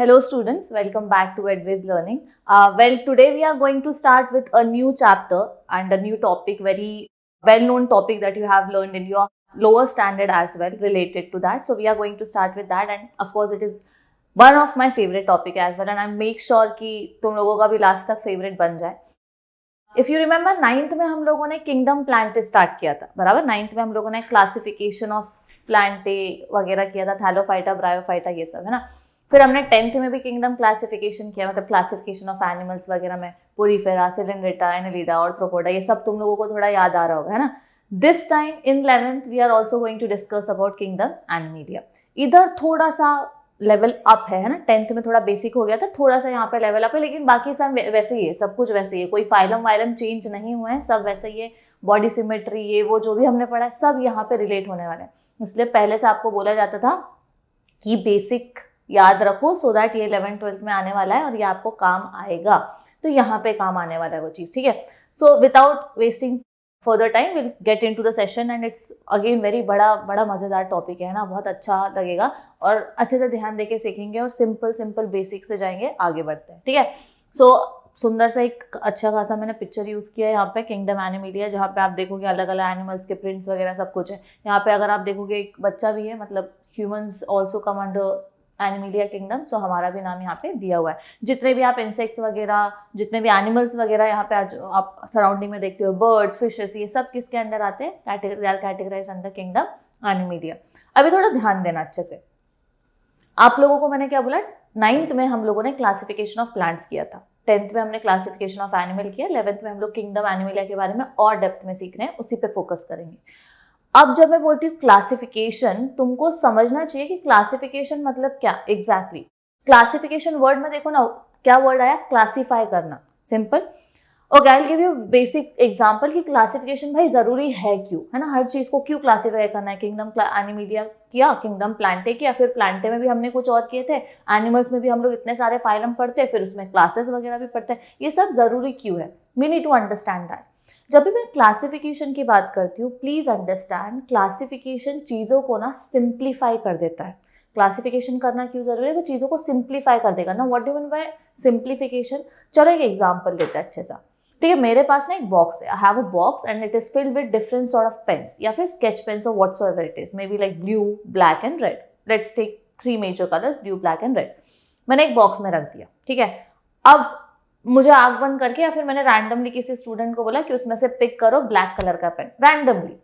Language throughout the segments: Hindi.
Hello students, welcome back to Edways Learning. Today we are going to start with a new chapter and a new topic, very well-known topic that you have learned in your lower standard as well related to that. So we are going to start with that, and of course it is one of my favorite topic as well, and I make sure कि तुम लोगों का भी last तक favorite बन जाए. इफ यू रिमेंबर 9th में हम लोगों ने किंगडम प्लांटे स्टार्ट किया था, बराबर. 9th में हम लोगों ने क्लासिफिकेशन ऑफ प्लांटे वगैरह किया था, थैलोफाइटा, ब्रायोफाइटा, ये सब है ना. फिर हमने 10th में भी किंगडम क्लासिफिकेशन किया, मतलब क्लासिफिकेशन ऑफ एनिमल्स वगैरह में पोरीफेरा, सिलिंड्रेटा, एनेलिडा, ऑर्थ्रोपोडा, ये सब तुम लोगों को थोड़ा याद आ रहा होगा, है ना. This time in 11th we are also going to discuss about kingdom Animalia. इधर थोड़ा सा लेवल अप है ना. 10th में थोड़ा बेसिक हो गया था, थोड़ा सा यहाँ पे लेवल अप है, लेकिन बाकी सब वैसे ही है, सब कुछ वैसे ही है. कोई फाइलम वाइलम चेंज नहीं हुए हैं, सब वैसे ही है. बॉडी सिमेट्री, ये वो जो भी हमने पढ़ा है सब यहाँ पे रिलेट होने वाले हैं. इसलिए पहले से आपको बोला जाता था कि बेसिक याद रखो, सो दैट ये 11th-12th में आने वाला है और ये आपको काम आएगा. तो यहाँ पे काम आने वाला है वो चीज़, ठीक है. So without wasting further time we'll get into the session, and it's again very बड़ा मज़ेदार टॉपिक है ना, बहुत अच्छा लगेगा और अच्छे से ध्यान देके सीखेंगे और सिंपल बेसिक से जाएंगे, आगे बढ़ते हैं, ठीक है. सो सुंदर सा एक अच्छा खासा मैंने पिक्चर यूज़ किया है यहाँ पे, किंगडम एनिमेलिया, जहाँ पे आप देखोगे अलग अलग एनिमल्स के प्रिंट्स वगैरह सब कुछ है. यहाँ पे अगर आप देखोगे एक बच्चा भी है, मतलब humans also come under animalia kingdom. So हमारा भी नाम यहाँ पे दिया हुआ है. जितने भी आप इंसेक्ट्स वगैरह, जितने भी एनिमल्स वगैरह यहाँ पे आज आप सराउंडिंग में देखते हो, बर्ड्स, फिशेस, ये सब किसके अंदर आते हैं? Categorize under kingdom Animalia. अभी थोड़ा ध्यान देना अच्छे से. आप लोगों को मैंने क्या बोला, 9th में हम लोगों ने क्लासिफिकेशन ऑफ प्लांट्स किया था, 10th में हमने क्लासिफिकेशन ऑफ एनिमल किया, 11th में हम लोग किंगडम एनिमेलिया के बारे में और डेप्थ में सीख रहे हैं, उसी पे फोकस करेंगे. अब जब मैं बोलती हूँ क्लासिफिकेशन, तुमको समझना चाहिए कि क्लासिफिकेशन मतलब क्या एग्जैक्टली. क्लासिफिकेशन वर्ड में देखो ना, क्या वर्ड आया? क्लासिफाई करना. Simple. Okay, I will give you basic example कि क्लासिफिकेशन भाई जरूरी है क्यों, है ना. हर चीज को क्यों क्लासिफाई करना है? किंगडम एनिमेलिया किया, किंगडम प्लांटे किया, फिर प्लांटे में भी हमने कुछ और किए थे, एनिमल्स में भी हम लोग इतने सारे फाइलम पढ़ते हैं, फिर उसमें क्लासेस वगैरह भी पढ़ते हैं. ये सब जरूरी क्यों है? We need to understand that. जब भी मैं क्लासिफिकेशन की बात करती हूँ, प्लीज अंडरस्टैंड, क्लासिफिकेशन चीज़ों को ना सिंप्लीफाई कर देता है. क्लासिफिकेशन करना क्यों जरूरी है? वो चीज़ों को सिंप्लीफाई कर देगा ना. What do mean by simplification? चलो एक एग्जांपल लेते हैं अच्छे सा, ठीक है. मेरे पास ना एक बॉक्स है, I have a box and it is filled with different sort of pens या फिर स्केच पेन्स और whatsoever it is, maybe like blue, black and red. Let's take 3 major colours, blue, black and red. मैंने एक बॉक्स में रख दिया, ठीक है. अब मुझे आंख बंद करके या फिर मैंने रैंडमली किसी स्टूडेंट को बोला कि उसमें से पिक करो ब्लैक कलर का pen, randomly.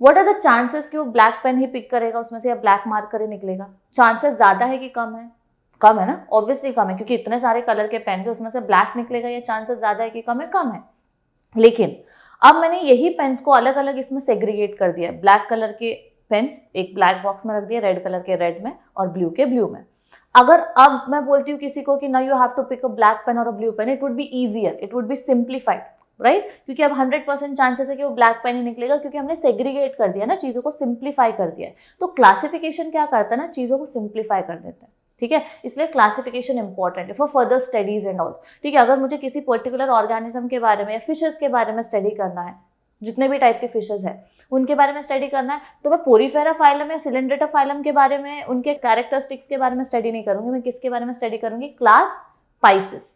What are the chances कि वो ब्लैक पेन ही पिक करेगा उसमें से, या ब्लैक मार्कर ही निकलेगा? चांसेस ज्यादा है कि कम है? कम है ना, ऑब्वियसली कम है, क्योंकि इतने सारे कलर के पेन है, उसमें से ब्लैक निकलेगा. या चांसेस ज्यादा है कि कम है? कम है. लेकिन अब मैंने यही पेन्स को अलग अलग इसमें सेग्रीगेट कर दिया. ब्लैक कलर के पेन्स एक ब्लैक बॉक्स में रख दिया, रेड कलर के रेड में और ब्लू के ब्लू में. अगर अब मैं बोलती हूँ किसी को कि ना you have to pick a black pen और a blue pen, it would be easier, it would be simplified, right. क्योंकि अब 100% चांसेस है कि वो ब्लैक पेन ही निकलेगा, क्योंकि हमने सेग्रीगेट कर दिया ना, चीज़ों को सिंप्लीफाई कर दिया है. तो क्लासिफिकेशन क्या करता है ना, चीज़ों को सिंप्लीफाई कर देता है, ठीक है. इसलिए क्लासिफिकेशन इंपॉर्टेंट है for further studies and all, ठीक है. अगर मुझे किसी पर्टिकुलर ऑर्गेनिज्म के बारे में या फिशेस के बारे में स्टडी करना है, जितने भी टाइप के फिशेस हैं उनके बारे में स्टडी करना है, तो मैं पोरीफेरा फाइलम या सिलिंड्रेटा फाइलम के बारे में, उनके कैरेक्टरिस्टिक्स के बारे में स्टडी नहीं करूंगी. मैं किसके बारे में स्टडी करूंगी? क्लास पाइसिस,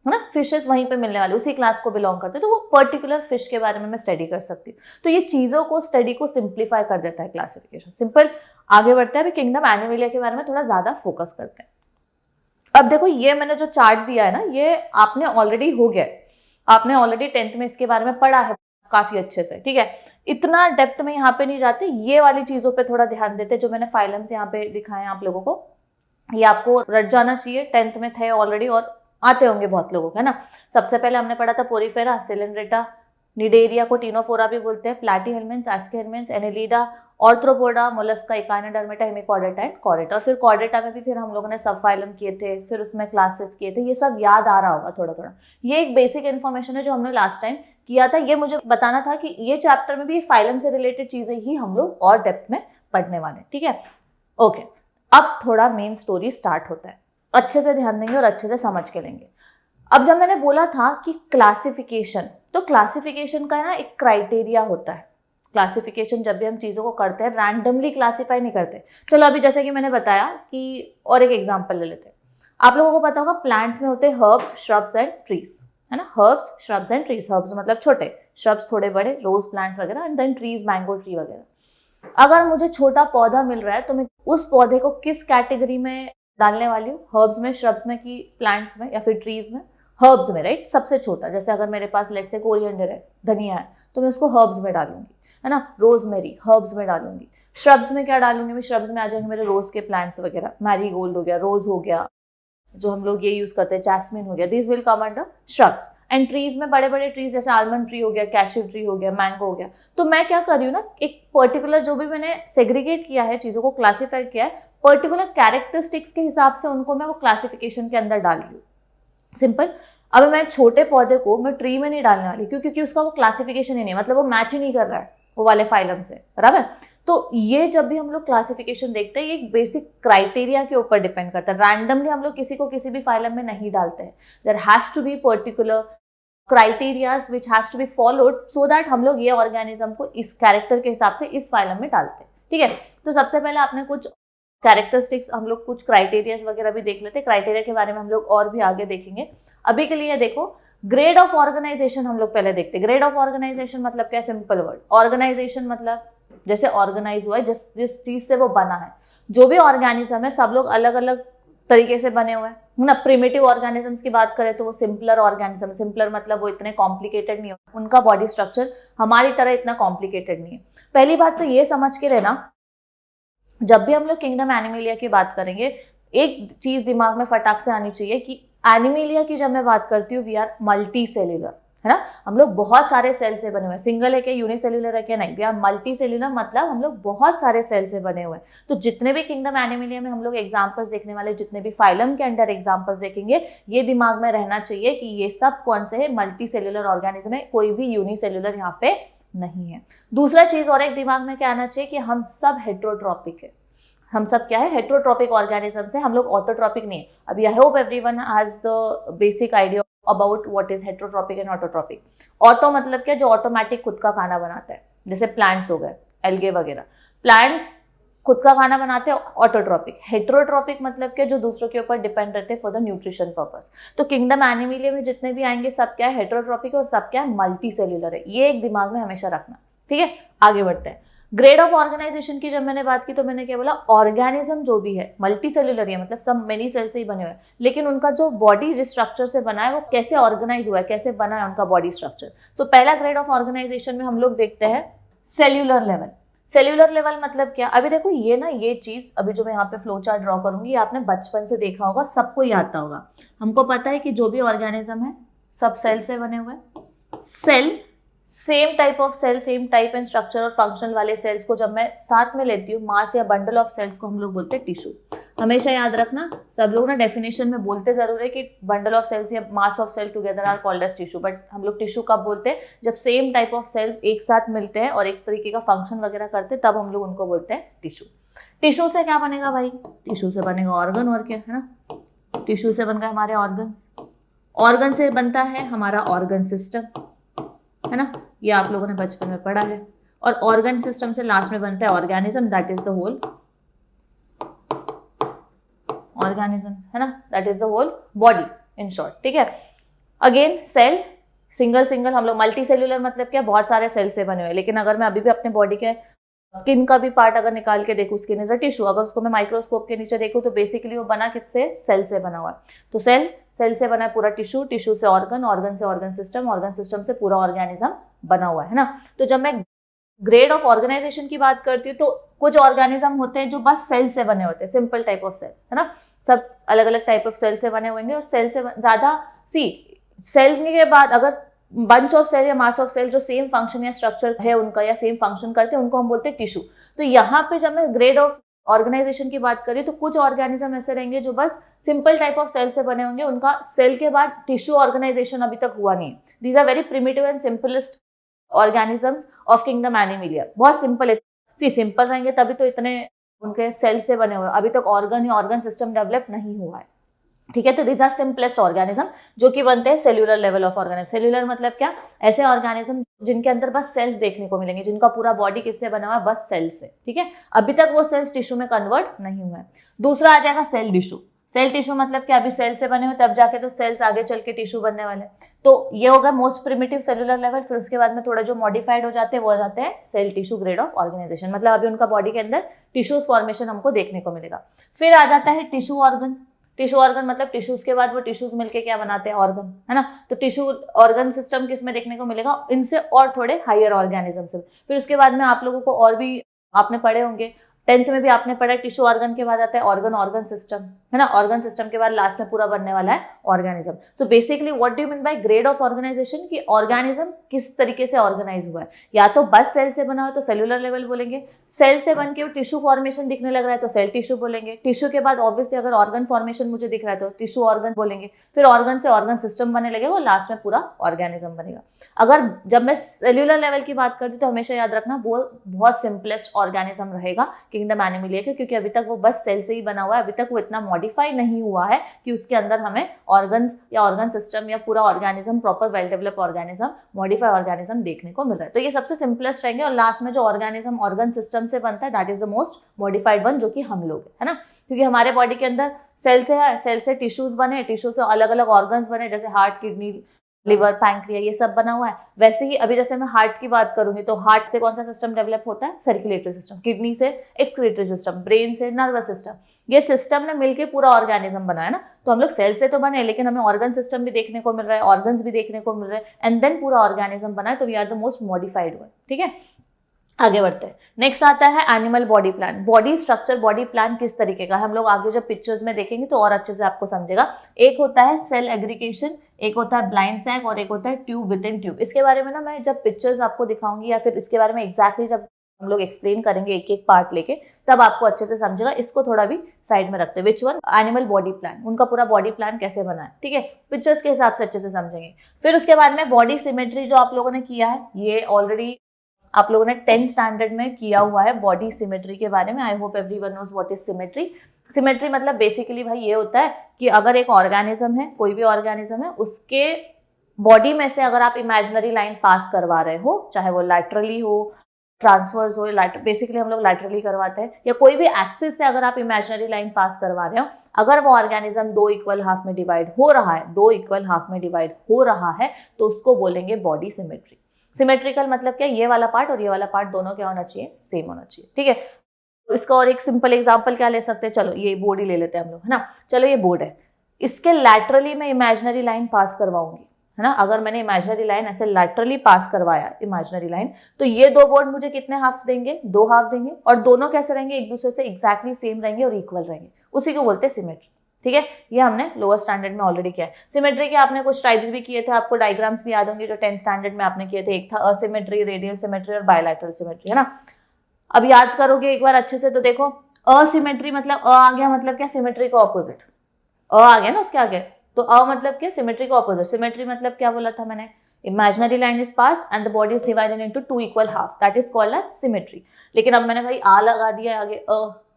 है ना. फिशेस वहीं पे मिलने वाले, उसी क्लास को बिलोंग करते हैं, तो वो पर्टिकुलर फिश के बारे में मैं स्टडी कर सकती हूँ. तो ये चीज़ों को, स्टडी को सिंप्लीफाई कर देता है क्लासिफिकेशन. सिंपल. आगे बढ़ते हैं. अभी किंगडम एनिमेलिया के बारे में थोड़ा ज़्यादा फोकस करते हैं. अब देखो, ये मैंने जो चार्ट दिया है ना, ये आपने ऑलरेडी हो गया, आपने ऑलरेडी 10th में इसके बारे में पढ़ा है काफी अच्छे से, ठीक है. इतना डेप्थ में यहाँ पे नहीं जाते, ये वाली चीजों पे थोड़ा ध्यान देते, जो मैंने फाइलम्स यहाँ पे दिखाए हैं आप लोगों को. ये आपको रट जाना चाहिए, 10th में थे ऑलरेडी और आते होंगे बहुत लोगों को, है ना. सबसे पहले हमने पढ़ा था पोरीफेरा, सिलिंड्रेटा, निडेरिया को टीनोफोरा भी बोलते हैं, platyhelminth, aschelminth, annelida, arthropoda, mollusca, echinodermata, hemichordata and chordata. और फिर कॉर्डेटा में भी फिर हम लोगों ने सब फाइलम किए थे, फिर उसमें क्लासेस किए थे. ये सब याद आ रहा होगा थोड़ा थोड़ा. ये एक बेसिक इन्फॉर्मेशन है जो हमने लास्ट टाइम किया था. ये मुझे बताना था कि ये चैप्टर में भी फाइलम से रिलेटेड चीजें ही हम लोग और डेप्थ में पढ़ने वाले, ठीक है. ओके, अब थोड़ा मेन स्टोरी स्टार्ट होता है. अच्छे से ध्यान देंगे और अच्छे से समझ के लेंगे. अब जब मैंने बोला था कि क्लासिफिकेशन, तो क्लासिफिकेशन का ना एक क्राइटेरिया होता है. क्लासिफिकेशन जब भी हम चीज़ों को करते हैं, रैंडमली क्लासिफाई नहीं करते. चलो अभी जैसे कि मैंने बताया कि, और एक एग्जांपल ले लेते हैं. आप लोगों को पता होगा प्लांट्स में होते हैं हर्ब्स, श्रब्स एंड ट्रीज, है ना, herbs, shrubs and trees. Herbs मतलब छोटे, श्रब्स थोड़े बड़े, रोज प्लांट वगैरह, and then trees, mango tree वगैरह। अगर मुझे छोटा पौधा मिल रहा है तो मैं उस पौधे को किस कैटेगरी में डालने वाली हूँ? हर्ब्स में, श्रब्स में, कि प्लांट्स में, या फिर ट्रीज में? हर्ब्स में, राइट, सबसे छोटा। जैसे अगर मेरे पास लेट्स से कोरिएंडर है, धनिया है, तो मैं उसको हर्ब्स में डालूंगी, है ना। रोजमेरी हर्ब्स में डालूंगी। श्रब्स में क्या डालूंगी मैं? श्रब्स में आ जाएंगे मेरे रोज के प्लांट्स वगैरह, मैरीगोल्ड हो गया, रोज हो गया, जो हम लोग ये यूज करते हैं, जैस्मिन हो गया, this will come under shrubs. And trees में बड़े बड़े ट्रीज जैसे आलमंड ट्री हो गया, कैशू ट्री हो गया, मैंगो हो गया। तो मैं क्या कर रही हूँ ना, एक पर्टिकुलर जो भी मैंने सेग्रीगेट किया है, चीजों को क्लासीफाई किया है, पर्टिकुलर कैरेक्टरिस्टिक्स के हिसाब से उनको मैं वो क्लासिफिकेशन के अंदर डाल रही हूँ। सिंपल। अब मैं छोटे पौधे को मैं ट्री में नहीं डालने वाली, क्योंकि उसका वो क्लासिफिकेशन ही नहीं, मतलब वो मैच ही नहीं कर रहा है वो वाले फाइलम से, बराबर। तो ये जब भी हम लोग क्लासिफिकेशन देखते हैं, ये एक बेसिक क्राइटेरिया के ऊपर डिपेंड करता है। रैंडमली हम लोग किसी को किसी भी फाइलम में नहीं डालते हैं। There has to be particular criterias which has to be followed, so that हम लोग ये ऑर्गेनिज्म को इस कैरेक्टर के हिसाब से इस फाइलम में डालते हैं, ठीक है। तो सबसे पहले आपने कुछ कैरेक्टरिस्टिक्स, हम लोग कुछ क्राइटेरियाज वगैरह भी देख लेते हैं। क्राइटेरिया के बारे में हम लोग और भी आगे देखेंगे। अभी के लिए देखो, ग्रेड ऑफ ऑर्गेनाइजेशन हम लोग पहले देखते हैं। ग्रेड ऑफ ऑर्गेनाइजेशन मतलब क्या? सिंपल वर्ड, ऑर्गेनाइजेशन मतलब जैसे ऑर्गेनाइज हुआ है, जिस चीज से वो बना है। जो भी ऑर्गेनिज्म है, सब लोग अलग अलग तरीके से बने हुए हैं ना। प्रिमिटिव ऑर्गेनिजम्स की बात करें तो वो सिंपलर ऑर्गेनिज्म, सिंपलर मतलब वो इतने कॉम्प्लिकेटेड नहीं है, उनका बॉडी स्ट्रक्चर हमारी तरह इतना कॉम्प्लिकेटेड नहीं है। पहली बात तो ये समझ के रहना, जब भी हम लोग किंगडम एनिमेलिया की बात करेंगे, एक चीज दिमाग में फटाक से आनी चाहिए कि एनिमेलिया की जब मैं बात करती हूँ, वी आर मल्टी सेल्यूलर, है ना। हम लोग बहुत सारे सेल से बने हुए हैं। सिंगल है क्या, यूनिसेल्यूलर है क्या? नहीं, वी आर मल्टी सेल्यूलर, मतलब हम लोग बहुत सारे सेल से बने हुए हैं। तो जितने भी किंगडम एनिमेलिया में हम लोग एग्जाम्पल्स देखने वाले, जितने भी फाइलम के अंडर एग्जाम्पल्स देखेंगे, ये दिमाग में रहना चाहिए कि ये सब कौन से है? मल्टी सेल्यूलर ऑर्गेनिज्म है, कोई भी यूनिसेल्यूलर यहाँ पे नहीं है। दूसरा चीज और एक दिमाग में क्या आना चाहिए कि हम सब हेट्रोट्रॉपिक है। हम सब क्या है? हेट्रोट्रॉपिक ऑर्गेनिजम्स है, हम लोग ऑटोट्रॉपिक नहीं है। अभी आई hope everyone has the basic idea about what is heterotrophic and autotrophic. Auto मतलब क्या? जो ऑटोमेटिक खुद का खाना बनाता है, जैसे प्लांट्स हो गए, एल्गे वगैरह। प्लांट्स खुद का खाना बनाते हैं, ऑटोट्रॉपिक। हेट्रोट्रॉपिक मतलब क्या? जो दूसरों के ऊपर डिपेंड रहते हैं फॉर द न्यूट्रिशन पर्पस। तो किंगडम एनिमेलिया में जितने भी आएंगे, सब क्या है? हेट्रोट्रॉपिक, और सब क्या है? मल्टी सेल्यूलर है। ये एक दिमाग में हमेशा रखना, ठीक है। आगे बढ़ते हैं। ग्रेड ऑफ ऑर्गेनाइजेशन की जब मैंने बात की तो मैंने क्या बोला? ऑर्गेनिज्म जो भी है मल्टी सेल्यूलर है, मतलब सब मेनी सेल से ही बने हुए हैं, लेकिन उनका जो बॉडी स्ट्रक्चर से बना है वो कैसे ऑर्गेनाइज हुआ है, कैसे बना है उनका बॉडी स्ट्रक्चर। तो पहला ग्रेड ऑफ ऑर्गेनाइजेशन में हम लोग देखते हैं सेल्यूलर लेवल। सेल्यूलर लेवल मतलब क्या? अभी देखो ये ना, ये चीज अभी जो मैं यहाँ पे फ्लो चार्ट ड्रॉ करूंगी, आपने बचपन से देखा होगा, सबको ही आता होगा। हमको पता है कि जो भी ऑर्गेनिज्म है सब सेल से बने हुए हैं। Cell, same type of cell, same type and structure और फंक्शन वाले सेल्स को जब मैं साथ में लेती हूँ, मास या बंडल ऑफ सेल्स को हम लोग बोलते हैं टिश्यू। हमेशा याद रखना, सब लोग ना डेफिनेशन में बोलते जरूर है कि बंडल ऑफ सेल्स या mass of cell together are called as tissue, but हम लोग टिश्यू कब बोलते हैं? जब सेम टाइप ऑफ सेल्स एक साथ मिलते हैं और एक तरीके का फंक्शन वगैरह करते हैं, तब हम लोग उनको बोलते हैं टिश्यू। टिश्यू से क्या बनेगा भाई? टिश्यू से बनेगा ऑर्गन, और क्या है ना। टिश्यू से बन गए हमारे ऑर्गन्स, ऑर्गन से बनता है हमारा ऑर्गन सिस्टम, है ना। ये आप लोगों ने बचपन में पढ़ा है। और ऑर्गन सिस्टम से लास्ट में बनता है organism, that is the whole organism, है ना, that is the whole body in short, ठीक है। अगेन सेल, सिंगल सिंगल, हम लोग मल्टी सेल्यूलर मतलब क्या? बहुत सारे सेल से बने हुए। लेकिन अगर मैं अभी भी अपने बॉडी के स्किन का भी पार्ट अगर निकाल के देखूं, स्किन इज अ टिश्यू, अगर उसको मैं माइक्रोस्कोप के नीचे देखूं तो बेसिकली वो बना किससे? सेल से बना हुआ है। तो सेल, सेल से बना है पूरा टिश्यू, टिश्यू से ऑर्गन, ऑर्गन से ऑर्गन सिस्टम, ऑर्गन सिस्टम से पूरा ऑर्गेनिज्म बना हुआ है ना। तो जब मैं ग्रेड ऑफ ऑर्गेनाइजेशन की बात करती हूँ तो कुछ ऑर्गेनिज्म होते हैं जो बस सेल से बने होते हैं, सिंपल टाइप ऑफ सेल्स, है ना। सब अलग अलग टाइप ऑफ सेल से बने होंगे, और सेल से ज्यादा सेल के बाद अगर बंच ऑफ सेल या मास ऑफ सेल जो सेम फंक्शन या स्ट्रक्चर है उनका, या सेम फंक्शन करते हैं, उनको हम बोलते हैं टिश्यू। तो यहाँ पे जब मैं ग्रेड ऑफ ऑर्गेनाइजेशन की बात करी तो कुछ ऑर्गेनिज्म ऐसे रहेंगे जो बस सिंपल टाइप ऑफ सेल से बने होंगे, उनका सेल के बाद टिश्यू ऑर्गेनाइजेशन अभी तक हुआ नहीं है। These are very primitive and simplest organisms of kingdom Animalia. बहुत सिंपल है, सिंपल रहेंगे तभी तो इतने उनके सेल से बने हुए, अभी तक ऑर्गन या ऑर्गन सिस्टम डेवलप नहीं हुआ है, ठीक है। तो दीज आर सिंपलेस्ट ऑर्गेनिज्म जो कि बनते हैं cellular level of organism. Cellular मतलब क्या? ऐसे ऑर्गेनिज्म जिनके अंदर बस सेल्स देखने को मिलेंगे, जिनका पूरा बॉडी किससे बना हुआ है? बस सेल से, ठीक है। अभी तक वो सेल्स टिश्यू में कन्वर्ट नहीं हुआ है। दूसरा आ जाएगा सेल टिश्यू। सेल टिश्यू मतलब क्या, अभी सेल से बने हुए तब जाके तो सेल्स आगे चल के टिश्यू बनने वाले हैं। तो ये होगा मोस्ट प्रिमिटिव सेलुलर लेवल। फिर उसके बाद में थोड़ा जो मॉडिफाइड हो जाते हैं वो हो जाते हैं cell tissue grade of organisation, मतलब अभी उनका बॉडी के अंदर टिश्यूज फॉर्मेशन हमको देखने को मिलेगा। फिर आ जाता है टिश्यू ऑर्गन। टिश्यू ऑर्गन मतलब टिश्यूज के बाद वो टिश्यूज मिलके क्या बनाते हैं, ऑर्गन, है ना। तो टिश्यू ऑर्गन सिस्टम किसमें देखने को मिलेगा, इनसे और थोड़े हायर ऑर्गेनिज्म से। फिर उसके बाद में आप लोगों को और भी आपने पढ़े होंगे, 10th में भी आपने पढ़ा, टिश्यू ऑर्गन के बाद आता है ऑर्गन सिस्टम, है ना। ऑर्गन सिस्टम के बाद लास्ट में पूरा बनने वाला है organism. So basically what do you mean by grade of organisation, कि ऑर्गेनिज्म किस तरीके से ऑर्गेनाइज हुआ है। या तो बस सेल से बना हो तो सेलुलर लेवल बोलेंगे, सेल से बन के वो टिश्यू फॉर्मेशन दिखने लग रहा है तो सेल टिश्यू बोलेंगे, टिश्यू के बाद ऑब्वियसली अगर ऑर्गन फॉर्मेशन मुझे दिख रहा है तो टिश्यू ऑर्गन बोलेंगे, फिर ऑर्गन से ऑर्गन सिस्टम बनने लगेगा और लास्ट में पूरा ऑर्गेनिज्म बनेगा। अगर जब मैं सेल्यूलर लेवल की बात करती हूँ तो हमेशा याद रखना वो बहुत सिंपलेस्ट ऑर्गेनिज्म रहेगा किंगडम एनिमलिया के, क्योंकि अभी तक वो बस सेल से ही बना हुआ है, अभी तक वो इतना मॉडिफाई नहीं हुआ है कि उसके अंदर हमें ऑर्गन्स या ऑर्गन सिस्टम या पूरा organism, proper well develop organism, modify organism देखने को मिल रहा है। तो ये सबसे सिंपलेस्ट रहेंगे और लास्ट में जो ऑर्गेनिज्म ऑर्गन सिस्टम से बनता है that is the most modified one, जो कि हम लोग है ना। क्योंकि हमारे बॉडी के अंदर सेल से है, सेल से टिश्यूज बने, टिश्यू से अलग अलग ऑर्गन्स बने, जैसे हार्ट, किडनी, लिवर, पैंक्रिया, ये सब बना हुआ है। वैसे ही अभी जैसे मैं हार्ट की बात करूंगी तो हार्ट से कौन सा सिस्टम डेवलप होता है, सर्कुलेटरी सिस्टम, किडनी से एक्सक्रीटरी सिस्टम, ब्रेन से नर्वस सिस्टम। ये सिस्टम ने मिलकर पूरा ऑर्गेनिज्म बनाया ना। तो हम लोग सेल से तो बने लेकिन हमें ऑर्गन सिस्टम भी देखने को मिल रहा है, ऑर्गन्स भी देखने को मिल रहे हैं, एंड देन पूरा ऑर्गेनिज्म बना है। तो we are the most modified one, ठीक है। आगे बढ़ते हैं। नेक्स्ट आता है animal body plan. Body structure, body plan किस तरीके का है हम लोग आगे जब पिक्चर्स में देखेंगे तो और अच्छे से आपको समझेगा। एक होता है सेल एग्रीगेशन, एक होता है ब्लाइंड सैक और एक होता है ट्यूब विद इन ट्यूब। इसके बारे में ना मैं जब पिक्चर्स आपको दिखाऊंगी या फिर इसके बारे में एग्जैक्टली जब हम लोग एक्सप्लेन करेंगे एक एक पार्ट लेके, तब आपको अच्छे से समझेगा। इसको थोड़ा भी साइड में रखते हैं। Which one, animal body plan, उनका पूरा बॉडी प्लान कैसे बना है, ठीक है, पिक्चर्स के हिसाब से अच्छे से समझेंगे। फिर उसके बाद में बॉडी सिमेट्री जो आप लोगों ने किया है, ये ऑलरेडी आप लोगों ने 10th स्टैंडर्ड में किया हुआ है बॉडी सिमेट्री के बारे में। I hope everyone knows what is symmetry. Symmetry मतलब बेसिकली भाई ये होता है कि अगर एक ऑर्गेनिज्म है, कोई भी ऑर्गेनिज्म है, उसके बॉडी में से अगर आप इमेजिनरी लाइन पास करवा रहे हो, चाहे वो लैटरली हो, ट्रांसवर्स हो, बेसिकली हम लोग लैटरली करवाते हैं, या कोई भी एक्सिस से अगर आप इमेजिनरी लाइन पास करवा रहे हो, अगर वो ऑर्गेनिज्म 2 इक्वल हाफ में डिवाइड हो रहा है, 2 इक्वल हाफ में डिवाइड हो रहा है, तो उसको बोलेंगे बॉडी सिमेट्री। सिमेट्रिकल मतलब क्या, ये वाला पार्ट और ये वाला पार्ट दोनों क्या होना चाहिए, सेम होना चाहिए, ठीक है। तो इसका और एक सिंपल एग्जांपल क्या ले सकते हैं, चलो ये बोर्ड ही ले लेते हैं हम लोग, है ना। चलो ये बोर्ड है, इसके लैटरली मैं इमेजिनरी लाइन पास करवाऊंगी, है ना। अगर मैंने इमेजिनरी लाइन ऐसे लैटरली पास करवाया इमेजिनरी लाइन, तो ये दो बोर्ड मुझे कितने हाफ देंगे, 2 हाफ देंगे, और दोनों कैसे रहेंगे, एक दूसरे से एग्जैक्टली सेम रहेंगे और इक्वल रहेंगे। उसी को बोलते हैं सिमेट्री, ठीक है। ये हमने लोअर स्टैंडर्ड में ऑलरेडी किया है। सिमेट्री के आपने कुछ टाइप्स भी किए थे, आपको डायग्राम्स भी याद होंगे जो 10th स्टैंडर्ड में आपने किए थे। एक था असिमेट्री, रेडियल सिमेट्री और बायलैटरल सिमेट्री, है ना। अब याद करोगे एक बार अच्छे से तो देखो, असिमेट्री मतलब अ आ गया, मतलब क्या, सिमेट्री का ऑपोजिट। अ आ गया ना उसके आगे, तो अ मतलब क्या, सिमेट्री का ऑपोजिट। सिमेट्री मतलब क्या बोला था मैंने, imaginary line is pass and the body is divided into 2 equal half, that is called as symmetry. लेकिन अब मैंने भाई आ लगा दिया आगे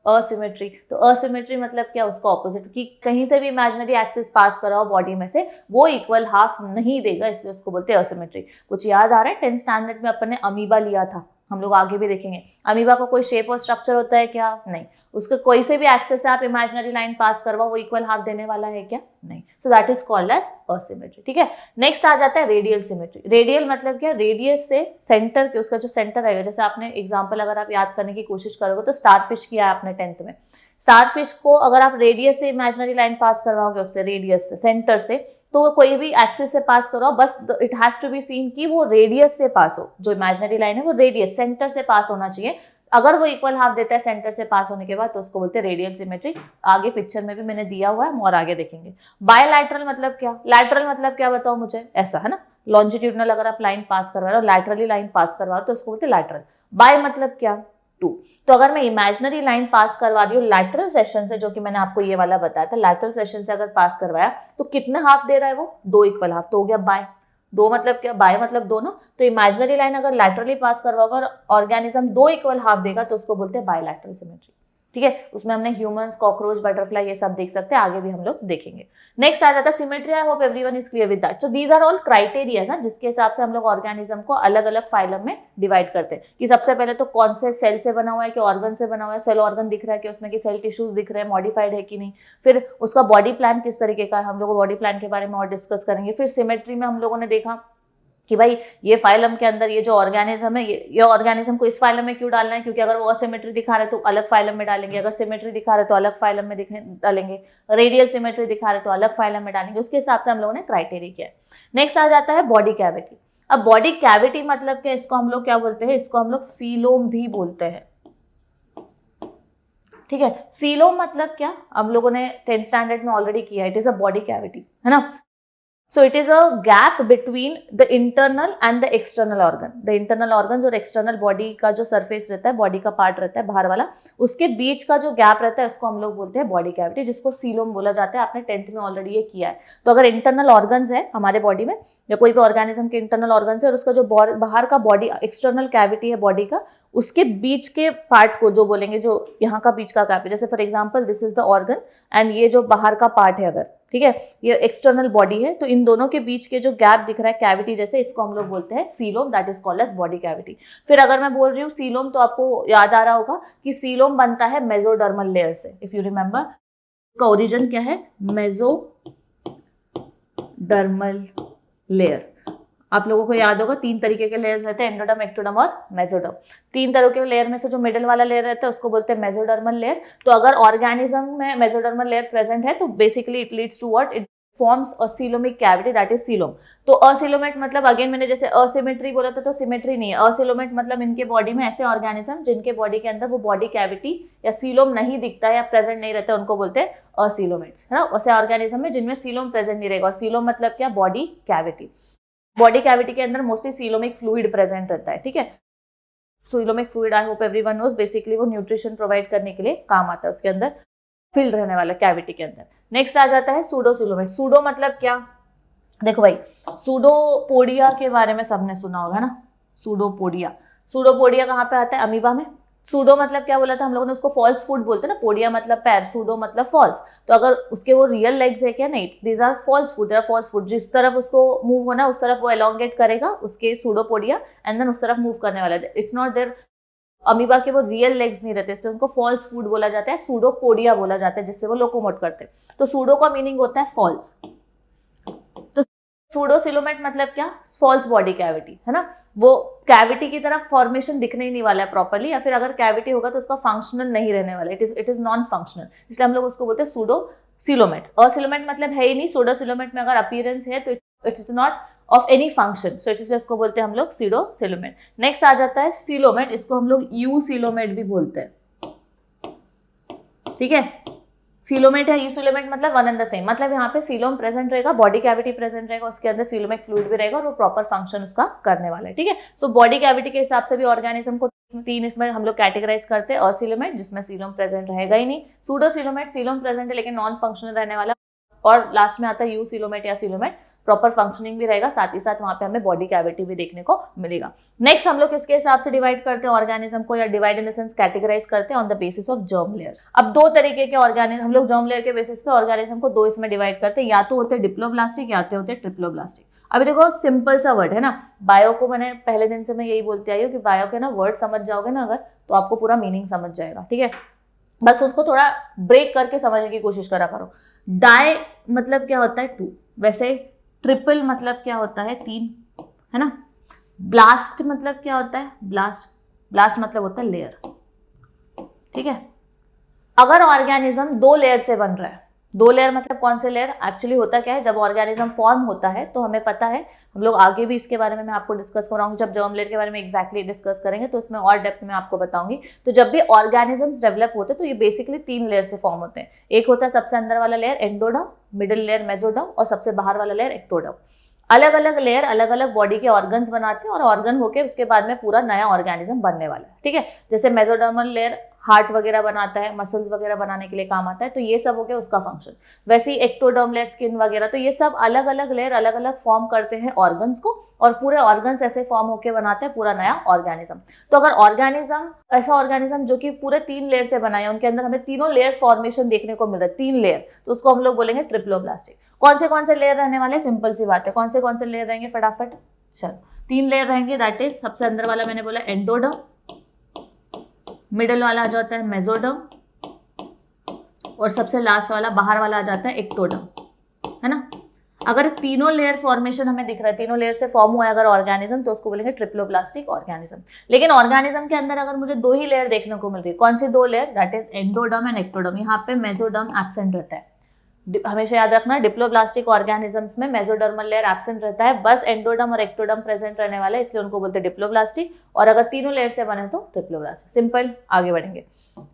असिमेट्री, तो असिमेट्री मतलब क्या, उसका ऑपोजिट, कि कहीं से भी इमेजिनरी एक्सिस पास कराओ बॉडी में से, वो इक्वल हाफ नहीं देगा, इसलिए उसको बोलते हैं असिमेट्री। कुछ याद आ रहा है, 10th स्टैंडर्ड में अपन ने अमीबा लिया था, हम लोग आगे भी देखेंगे। अमीबा का कोई शेप और स्ट्रक्चर होता है क्या, नहीं। उसके कोई से भी एक्सेस से आप इमेजिनरी लाइन पास करवाओ, वो इक्वल हाफ देने वाला है क्या, नहीं। So that is called as asymmetry, ठीक है। नेक्स्ट आ जाता है रेडियल सिमेट्री। रेडियल मतलब क्या, रेडियस से सेंटर के, उसका जो सेंटर रहेगा, जैसे आपने एग्जाम्पल अगर आप याद करने की कोशिश करोगे तो स्टारफिश किया है आपने 10th में। स्टारफिश को अगर आप रेडियस से इमेजिनरी लाइन पास करवाओगे, उससे रेडियस से, सेंटर से, तो कोई भी एक्सिस से पास कराओ, बस it has to be seen कि वो रेडियस से पास हो, जो इमेजिनरी लाइन है वो रेडियस, सेंटर से पास होना चाहिए। अगर वो इक्वल हाफ देता है सेंटर से पास होने के बाद, तो उसको बोलते हैं रेडियल सिमेट्री। आगे पिक्चर में भी मैंने दिया हुआ है, हम और आगे देखेंगे। बायलैटरल मतलब क्या, लैटरल मतलब क्या बताओ मुझे, ऐसा है ना, लॉन्जिट्यूडनल अगर आप लाइन पास करवा रहे हो, लैटरली लाइन पास करवाओ, तो उसको बोलते हैं लैटरल। बाय मतलब क्या, 2। तो अगर मैं इमेजिनरी लाइन पास करवा रही हूँ लैटरल सेक्शन से, जो कि मैंने आपको ये वाला बताया था, लैटरल सेक्शन से अगर पास करवाया तो कितने हाफ दे रहा है वो, 2 इक्वल हाफ, तो हो गया बाय। 2 मतलब क्या, बाय मतलब दोनों। तो इमेजिनरी लाइन अगर लैटरली पास करवाओगे और ऑर्गेनिज्म 2 इक्वल हाफ देगा, तो उसको बोलते हैं बायलैटरल सिमेट्री। ठीक है, उसमें हमने ह्यूमंस, कॉकरोच, बटरफ्लाई ये सब देख सकते हैं, आगे भी हम लोग देखेंगे। नेक्स्ट आ जाता है symmetry. I hope everyone is clear with that. So these are all criteria जिसके हिसाब से हम लोग ऑर्गेनिज्म को अलग अलग फाइलम में डिवाइड करते हैं कि सबसे पहले तो कौन से सेल से बना हुआ है कि ऑर्गन से बना हुआ है, सेल ऑर्गन दिख रहा है कि उसमें कि सेल टिश्यूज दिख रहे हैं, मॉडिफाइड है कि नहीं, फिर उसका बॉडी प्लान किस तरीके का है, हम लोग बॉडी प्लान के बारे में और डिस्कस करेंगे। फिर सिमेट्री में हम लोगों ने देखा कि भाई ये फाइलम के अंदर ये जो ऑर्गेनिज्म है, ये ऑर्गेनिज्म को इस फाइलम में क्यों डालना है, क्योंकि अगर वो असिमेट्री दिखा रहे तो अलग फाइलम में डालेंगे, अगर सिमेट्री दिखा रहे तो अलग फाइलम में डालेंगे, रेडियल सिमेट्री दिखा रहे तो अलग फाइलम में डालेंगे। उसके हिसाब से हम लोगों ने क्राइटेरिया किया है। नेक्स्ट आ जाता है बॉडी कैविटी। अब बॉडी कैविटी मतलब क्या, इसको हम लोग क्या बोलते हैं, इसको हम लोग सीलोम भी बोलते हैं। ठीक है, सीलोम मतलब क्या, हम लोगों ने 10th स्टैंडर्ड में ऑलरेडी किया है, it is a body cavity, है ना। So it is a gap between the internal and the external organ. The internal organs और external body का जो surface रहता है, body का part रहता है बाहर वाला, उसके बीच का जो gap रहता है उसको हम लोग बोलते हैं body cavity, जिसको सीलोम बोला जाता है। आपने 10th में ऑलरेडी ये किया है। तो अगर internal organs है हमारे body में या कोई भी organism के internal organs है और उसका जो बाहर का body external cavity है body का, उसके बीच के part को जो बोलेंगे, जो यहाँ का बीच का gap है, जैसे for example this is the organ and ये जो बाहर का part है, अगर ठीक है ये एक्सटर्नल बॉडी है, तो इन दोनों के बीच के जो गैप दिख रहा है कैविटी जैसे, इसको हम लोग बोलते हैं coelom, that is called as body cavity. फिर अगर मैं बोल रही हूँ सीलोम, तो आपको याद आ रहा होगा कि सीलोम बनता है मेसोडर्मल लेयर से। इफ यू रिमेंबर, इसका ओरिजिन क्या है, मेसोडर्मल लेयर। आप लोगों को याद होगा 3 तरीके के लेयर्स रहते हैं, एंडोडर्म, एक्टोडर्म और मेसोडर्म। 3 तरह के लेयर में से जो मिडिल वाला लेयर रहता है उसको बोलते हैं मेसोडर्मल लेयर। तो अगर ऑर्गेनिज्म में मेसोडर्मल लेयर प्रेजेंट है तो basically it leads to what, it forms a coelomic cavity, that is coelom. तो असिलोमेट मतलब, अगेन मैंने जैसे असिमेट्री बोला था तो सिमेट्री नहीं है, असिलोमेट मतलब इनके बॉडी में ऐसे ऑर्गेनिज्म जिनके बॉडी के अंदर वो बॉडी कैविटी या सीलोम नहीं दिखता है या प्रेजेंट नहीं रहता है, उनको बोलते हैं असिलोमेट्स, है ना। वैसे ऑर्गेनिज्म में जिनमें सीलोम प्रेजेंट नहीं रहेगा। और सीलोम मतलब क्या, बॉडी कैविटी। बॉडी कैविटी के अंदर मोस्टली सीलोमिक फ्लूइड प्रेजेंट रहता है, ठीक है। Coelomic fluid, I hope everyone knows, basically वो न्यूट्रिशन प्रोवाइड करने के लिए काम आता है उसके अंदर, फिल रहने वाला कैविटी के अंदर। नेक्स्ट आ जाता है सूडोसीलोमेट। सूडो मतलब क्या, देखो भाई, सूडोपोडिया के बारे में सबने सुना होगा ना, सूडोपोडिया। सूडोपोडिया कहाँ पे आता है, अमीबा में। सूडो मतलब क्या बोला था हम लोगों ने, उसको फॉल्स फुट बोलते हैं ना, पोडिया मतलब पैर, सूडो मतलब फॉल्स। तो अगर उसके वो रियल लेग्स है क्या, नहीं, these are false foot, false foot. जिस तरफ उसको मूव होना उस तरफ वो एलोंगेट करेगा उसके सूडोपोडिया, एंड देन उस तरफ मूव करने वाला है। इट्स नॉट देयर, अमीबा के वो रियल लेग्स नहीं रहते, इसलिए उनको फॉल्स फूड बोला जाता है, सूडोपोडिया बोला जाता है, जिससे वो लोकोमोट करते हैं। तो सूडो का मीनिंग होता है फॉल्स। तो सूडोसिलोमेट मतलब क्या, फॉल्स बॉडी कैविटी, है ना। वो कैविटी की तरफ फॉर्मेशन दिखने ही नहीं वाला है प्रॉपर्ली, या फिर अगर कैविटी होगा तो उसका फंक्शनल नहीं रहने वाला, इट इज नॉन फंक्शनल, इसलिए हम लोग उसको बोलते हैं सूडोसिलोमेट। असिलोमेट मतलब है ही नहीं, सूडोसिलोमेट में अगर अपीयरेंस है तो it is not of any function, so इसलिए उसको बोलते हैं हम लोग सीडोसिलोमेट। नेक्स्ट आ जाता है सीलोमेट, इसको हम लोग यूसिलोमेट भी बोलते हैं, ठीक है। सीलोमेट है, यूसिलोमेट मतलब वन एंड द सेम, मतलब यहाँ पे सीलोम प्रेजेंट रहेगा, बॉडी कैविटी प्रेजेंट रहेगा, उसके अंदर सीलोमिक फ्लूइड भी रहेगा और वो प्रॉपर फंक्शन उसका करने वाला है, ठीक है। सो बॉडी कैविटी के हिसाब से भी ऑर्गेनिज्म को 3 इसमें हम लोग कैटेगराइज करते हैं। असिलोमेट जिसमें सीलोम प्रेजेंट रहेगा ही नहीं, सूडोसिलोमेट सीलोम प्रेजेंट है लेकिन नॉन फंक्शनल रहने वाला, और लास्ट में आता है यूसिलोमेट या सिलोमेट, प्रॉपर फंक्शनिंग भी रहेगा, साथ ही साथ वहां पे हमें बॉडी कैविटी भी देखने को मिलेगा। नेक्स्ट हम लोग किसके हिसाब से डिवाइड करते हैं ऑर्गेनिज्म को, या divide in the sense categorise करते हैं on the basis of germ layers. अब 2 तरीके के ऑर्गेनिज्म, हम लोग जर्म लेयर के बेसिस पे ऑर्गेनिज्म को 2 इसमें डिवाइड करते हैं, या तो होते हैं डिप्लोब्लास्टिक या तो होते हैं ट्रिप्लोब्लास्टिक। अभी देखो सिंपल सा वर्ड है ना, बायो को मैंने पहले दिन से मैं यही बोलती आई हूँ कि बायो के ना वर्ड समझ जाओगे ना अगर, तो आपको पूरा मीनिंग समझ जाएगा, ठीक है। बस उसको थोड़ा ब्रेक करके समझने की कोशिश करा करो। डाई मतलब क्या होता है 2, वैसे ट्रिपल मतलब क्या होता है 3, है ना। ब्लास्ट मतलब क्या होता है, ब्लास्ट मतलब होता है लेयर, ठीक है। अगर ऑर्गेनिज्म 2 लेयर से बन रहा है, 2 लेयर मतलब कौन से लेयर, एक्चुअली होता क्या है, जब ऑर्गेनिज्म फॉर्म होता है तो हमें पता है, हम लोग आगे भी इसके बारे में मैं आपको डिस्कस कराऊंगी, जब जर्म लेयर के बारे में एग्जैक्टली डिस्कस करेंगे तो उसमें और डेप्थ में आपको बताऊंगी। तो जब भी ऑर्गेनिजम्स डेवलप होते हैं तो ये बेसिकली 3 लेयर से फॉर्म होते हैं। एक होता है सबसे अंदर वाला layer endoderm, middle layer mesoderm और सबसे बाहर वाला लेयर एक्टोडर्म। अलग अलग लेयर अलग अलग बॉडी के ऑर्गन्स बनाते हैं और ऑर्गन होके उसके बाद में पूरा नया ऑर्गेनिज्म बनने वाला है, ठीक है। जैसे मेसोडर्मल लेयर हार्ट वगैरह बनाता है, मसल्स वगैरह बनाने के लिए काम आता है, तो ये सब हो गया उसका फंक्शन। वैसे ही एक्टोडर्म लेयर, स्किन वगैरह, तो ये सब अलग अलग लेयर अलग अलग फॉर्म करते हैं ऑर्गन्स को, और पूरे ऑर्गन्स ऐसे फॉर्म होकर बनाते हैं पूरा नया ऑर्गेनिज्म। तो अगर ऑर्गेनिज्म, ऐसा ऑर्गेनिज्म जो कि पूरे 3 लेयर से बना है, उनके अंदर हमें तीनों लेयर फॉर्मेशन देखने को मिल रहा है, 3 लेयर, तो उसको हम लोग बोलेंगे ट्रिप्लोब्लास्टिक। कौन से लेयर रहने वाले, सिंपल सी बात है, कौन से लेयर रहेंगे फटाफट, चलो 3 लेयर रहेंगे। दैट इज सबसे अंदर वाला मैंने बोला एंडोडर्म, मिडल वाला आ जाता है मेसोडर्म, और सबसे लास्ट वाला बाहर वाला आ जाता है एक्टोडर्म, है ना। अगर तीनों लेयर फॉर्मेशन हमें दिख रहा है, तीनों लेयर से फॉर्म हुआ है अगर ऑर्गेनिज्म, तो उसको बोलेंगे ट्रिप्लोब्लास्टिक ऑर्गेनिज्म। लेकिन ऑर्गेनिज्म के अंदर अगर मुझे 2 ही लेयर देखने को मिल रही है, कौन सी 2 layer, that is endoderm and ectoderm. यहाँ पे मेसोडर्म एब्सेंट रहता है, हमेशा याद रखना, डिप्लोब्लास्टिक ऑर्गेनिजम्स में मेसोडर्मल लेयर एब्सेंट रहता है, बस एंडोडर्म और एक्टोडर्म प्रेजेंट रहने वाला है, इसलिए उनको बोलते हैं डिप्लोब्लास्टिक। और अगर तीनों लेयर से बने तो ट्रिप्लोब्लास्टिक। सिंपल, आगे बढ़ेंगे।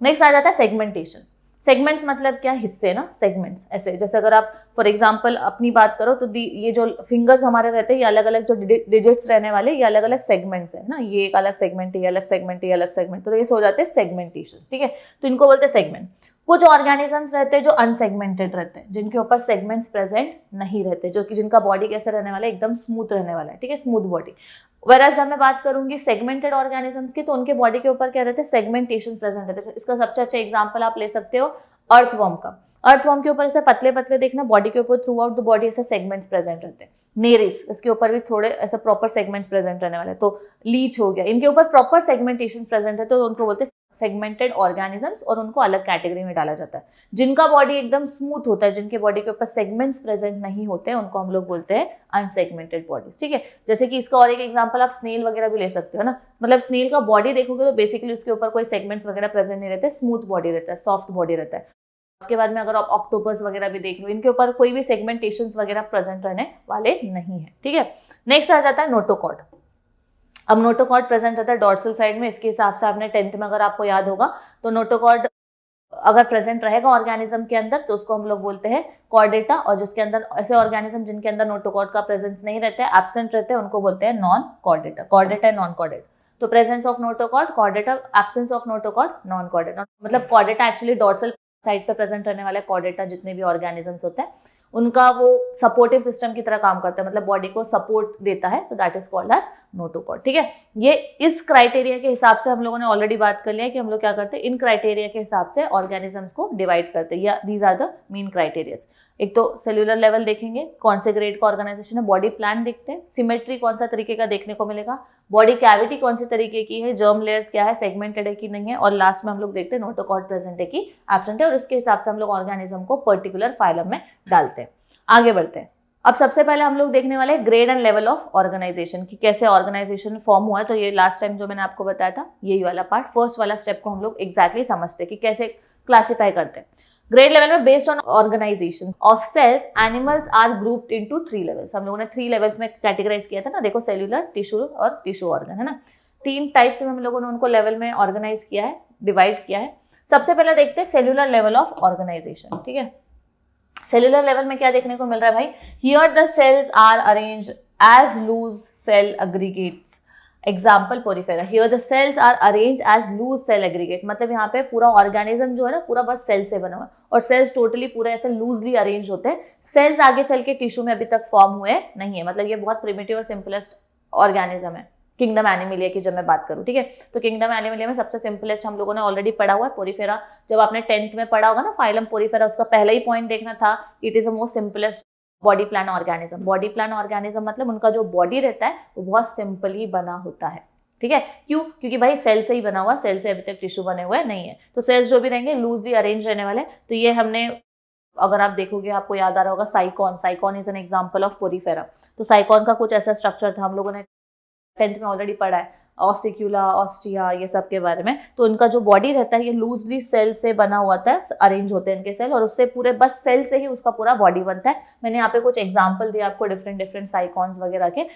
नेक्स्ट आ जाता है सेगमेंटेशन। सेगमेंट्स मतलब क्या, हिस्से ना, सेगमेंट्स ऐसे, जैसे अगर आप फॉर एग्जांपल अपनी बात करो तो ये जो फिंगर्स हमारे रहते हैं, ये अलग अलग जो डिजिट्स रहने वाले, ये अलग अलग सेगमेंट्स है ना, ये एक अलग सेगमेंट, ये अलग सेगमेंट, ये अलग सेगमेंट, तो ये हो जाते हैं सेगमेंटेशन, ठीक है। तो इनको बोलते हैं सेगमेंट। कुछ ऑर्गेनिजम्स रहते हैं जो अनसेगमेंटेड रहते हैं, जिनके ऊपर सेगमेंट्स प्रेजेंट नहीं रहते, जो कि जिनका बॉडी कैसे रहने वाला है, एकदम स्मूथ रहने वाला है, ठीक है, स्मूथ बॉडी। वेराज जब मैं बात करूंगी सेगमेंटेड ऑर्गेनिजम्स की, तो उनके बॉडी के ऊपर क्या रहते हैं, सेगमेंटेशंस प्रेजेंट रहते हैं। इसका सबसे अच्छा एग्जांपल आप ले सकते हो अर्थवर्म का। अर्थवर्म के ऊपर ऐसे पतले पतले देखना, बॉडी के ऊपर थ्रू आउट द बॉडी ऐसे सेगमेंट्स प्रेजेंट रहते हैं। नेरिस, इसके ऊपर भी थोड़े ऐसे प्रॉपर सेगमेंट्स प्रेजेंट रहने वाले। तो लीच हो गया, इनके ऊपर प्रॉपर सेगमेंटेशंस प्रेजेंट है, तो उनको बोलते हैं सेगमेंटेड ऑर्गेनिजम्स, और उनको अलग कैटेगरी में डाला जाता है। जिनका बॉडी एकदम स्मूथ होता है, जिनके बॉडी के ऊपर सेगमेंट्स प्रेजेंट नहीं होते, उनको हम लोग बोलते हैं अनसेगमेंटेड बॉडीज, ठीक है। जैसे कि इसका और एक एग्जांपल आप स्नेल वगैरह भी ले सकते हो ना, मतलब स्नेल का बॉडी देखोगे तो बेसिकली उसके ऊपर कोई सेगमेंट्स वगैरह प्रेजेंट नहीं रहते, स्मूथ बॉडी रहता है, सॉफ्ट बॉडी रहता है। उसके बाद में अगर आप ऑक्टोपस वगैरह भी देख लो, इनके ऊपर कोई भी सेगमेंटेशंस वगैरह प्रेजेंट रहने वाले नहीं है, ठीक है। नेक्स्ट आ जाता है नोटोकॉर्ड। अब नोटोकॉर्ड प्रेजेंट रहता है डॉर्सल साइड में, इसके हिसाब से आपने 10th में अगर आपको याद होगा, तो नोटोकॉर्ड अगर प्रेजेंट रहेगा ऑर्गेनिज्म के अंदर तो उसको हम लोग बोलते हैं कॉर्डेटा, और जिसके अंदर ऐसे ऑर्गेनिज्म जिनके अंदर नोटोकॉर्ड का प्रेजेंस नहीं रहता है, एब्सेंट रहते हैं, उनको बोलते हैं non chordata. Chordata non chordate, तो presence of notochord chordata, absence of notochord non chordata. मतलब कॉर्डेटा एक्चुअली डॉर्सल साइड पे प्रेजेंट रहने वाले कॉर्डेटा जितने भी ऑर्गेनिजम्स होते हैं, उनका वो सपोर्टिव सिस्टम की तरह काम करता है, मतलब बॉडी को सपोर्ट देता है, तो that is called as notochord, ठीक है। ये इस क्राइटेरिया के हिसाब से हम लोगों ने ऑलरेडी बात कर लिया है कि हम लोग क्या करते हैं, इन क्राइटेरिया के हिसाब से ऑर्गेनिजम्स को डिवाइड करते हैं, या these are the main criterias. एक तो सेल्यूलर लेवल देखेंगे, कौन से ग्रेड का ऑर्गेनाइजेशन है, बॉडी प्लान देखते हैं, सिमेट्री कौन सा तरीके का देखने को मिलेगा, बॉडी कैविटी कौन से तरीके की है, जर्म लेयर्स क्या है, सेगमेंटेड है कि नहीं है, और लास्ट में हम लोग देखते हैं नोटोकॉर्ड प्रेजेंट है कि एब्सेंट है, और इसके हिसाब से हम लोग ऑर्गेनिज्म को पर्टिकुलर फाइलम में डालते हैं। आगे बढ़ते हैं। अब सबसे पहले हम लोग देखने वाले grade and level of organisation की, कैसे ऑर्गेनाइजेशन फॉर्म हुआ है। तो ये लास्ट टाइम जो मैंने आपको बताया था, यही वाला पार्ट, फर्स्ट वाला स्टेप को हम लोग एग्जैक्टली समझते हैं कि कैसे क्लासिफाई करते हैं। ग्रेड लेवल में based on organisation of cells, animals are grouped into 3 levels. हम लोगों ने 3 लेवल्स में कैटेगराइज किया था ना, देखो सेल्यूलर, टिश्यू और टिश्यू ऑर्गन, है ना। 3 टाइप्स में हम लोगों ने उनको लेवल में ऑर्गेनाइज किया है, डिवाइड किया है। सबसे पहले देखते हैं सेल्यूलर लेवल ऑफ ऑर्गेनाइजेशन, ठीक है। सेल्यूलर लेवल में क्या देखने को मिल रहा है भाई, here the cells are arranged as loose cell aggregates, example Porifera. Here the cells are arranged as loose cell aggregate, मतलब यहाँ पे पूरा ऑर्गेनिज्म जो है ना, पूरा बस सेल से बना हुआ है, और सेल्स टोटली पूरे ऐसे लूजली अरेंज होते हैं। सेल्स आगे चल के टिश्यू में अभी तक फॉर्म हुए नहीं है, मतलब ये बहुत प्रिमिटिव और सिंपलेस्ट ऑर्गेनिज्म है किंगडम एनिमलिया की जब मैं बात करूं, ठीक है। तो किंगडम एनिमलिया में सबसे सिंपलेस्ट हम लोगों ने ऑलरेडी पढ़ा हुआ है पोरीफेरा। जब आपने 10th में पढ़ा होगा ना फाइलम पोरीफेरा, उसका पहला ही पॉइंट देखना था, it is the most simplest body plan organism. Body plan organism मतलब उनका जो बॉडी रहता है वो बहुत सिंपली बना होता है, ठीक है। क्यों? क्योंकि भाई सेल से ही बना हुआ, सेल से अभी तक टिश्यू बने हुए नहीं है, तो सेल्स जो भी रहेंगे लूजली अरेंज रहने वाले। तो ये हमने, अगर आप देखोगे आपको याद आ रहा होगा साइकॉन, साइकॉन is an example of Porifera. तो साइकॉन का कुछ ऐसा स्ट्रक्चर था, हम लोगों ने 10th में ऑलरेडी पढ़ा है, ऑसिक्यूला, ऑस्टिया, ये सब के बारे में। तो इनका जो बॉडी रहता है ये लूजली सेल से बना हुआ था, अरेंज होते हैं इनके सेल, और उससे पूरे बस सेल से ही उसका पूरा बॉडी बनता है। मैंने यहाँ पे कुछ एग्जांपल दिया आपको डिफरेंट साइकॉन्स वगैरह के,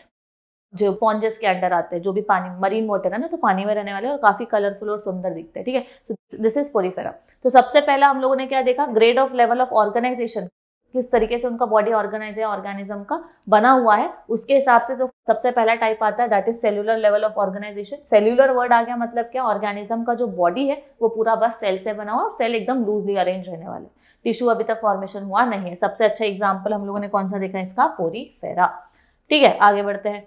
जो स्पॉन्जेस के अंडर आते हैं, जो भी पानी, मरीन वाटर है ना, तो पानी में रहने वाले और काफी कलरफुल और सुंदर दिखते हैं, ठीक है। So this is Porifera. तो सबसे पहला हम लोगों ने क्या देखा, grade of level of organisation, किस तरीके से उनका बॉडी ऑर्गेनाइज है, ऑर्गेनिज्म का बना हुआ है, उसके हिसाब से जो सबसे पहला टाइप आता है that is cellular level of organisation. Cellular word आ गया मतलब क्या, ऑर्गेनिज्म का जो बॉडी है वो पूरा बस सेल से बना हुआ और सेल एकदम लूजली अरेंज रहने वाले, टिश्यू अभी तक फॉर्मेशन हुआ नहीं है। सबसे अच्छा एग्जाम्पल हम लोगों ने कौन सा देखा इसका, पोरीफेरा। ठीक है, आगे बढ़ते हैं।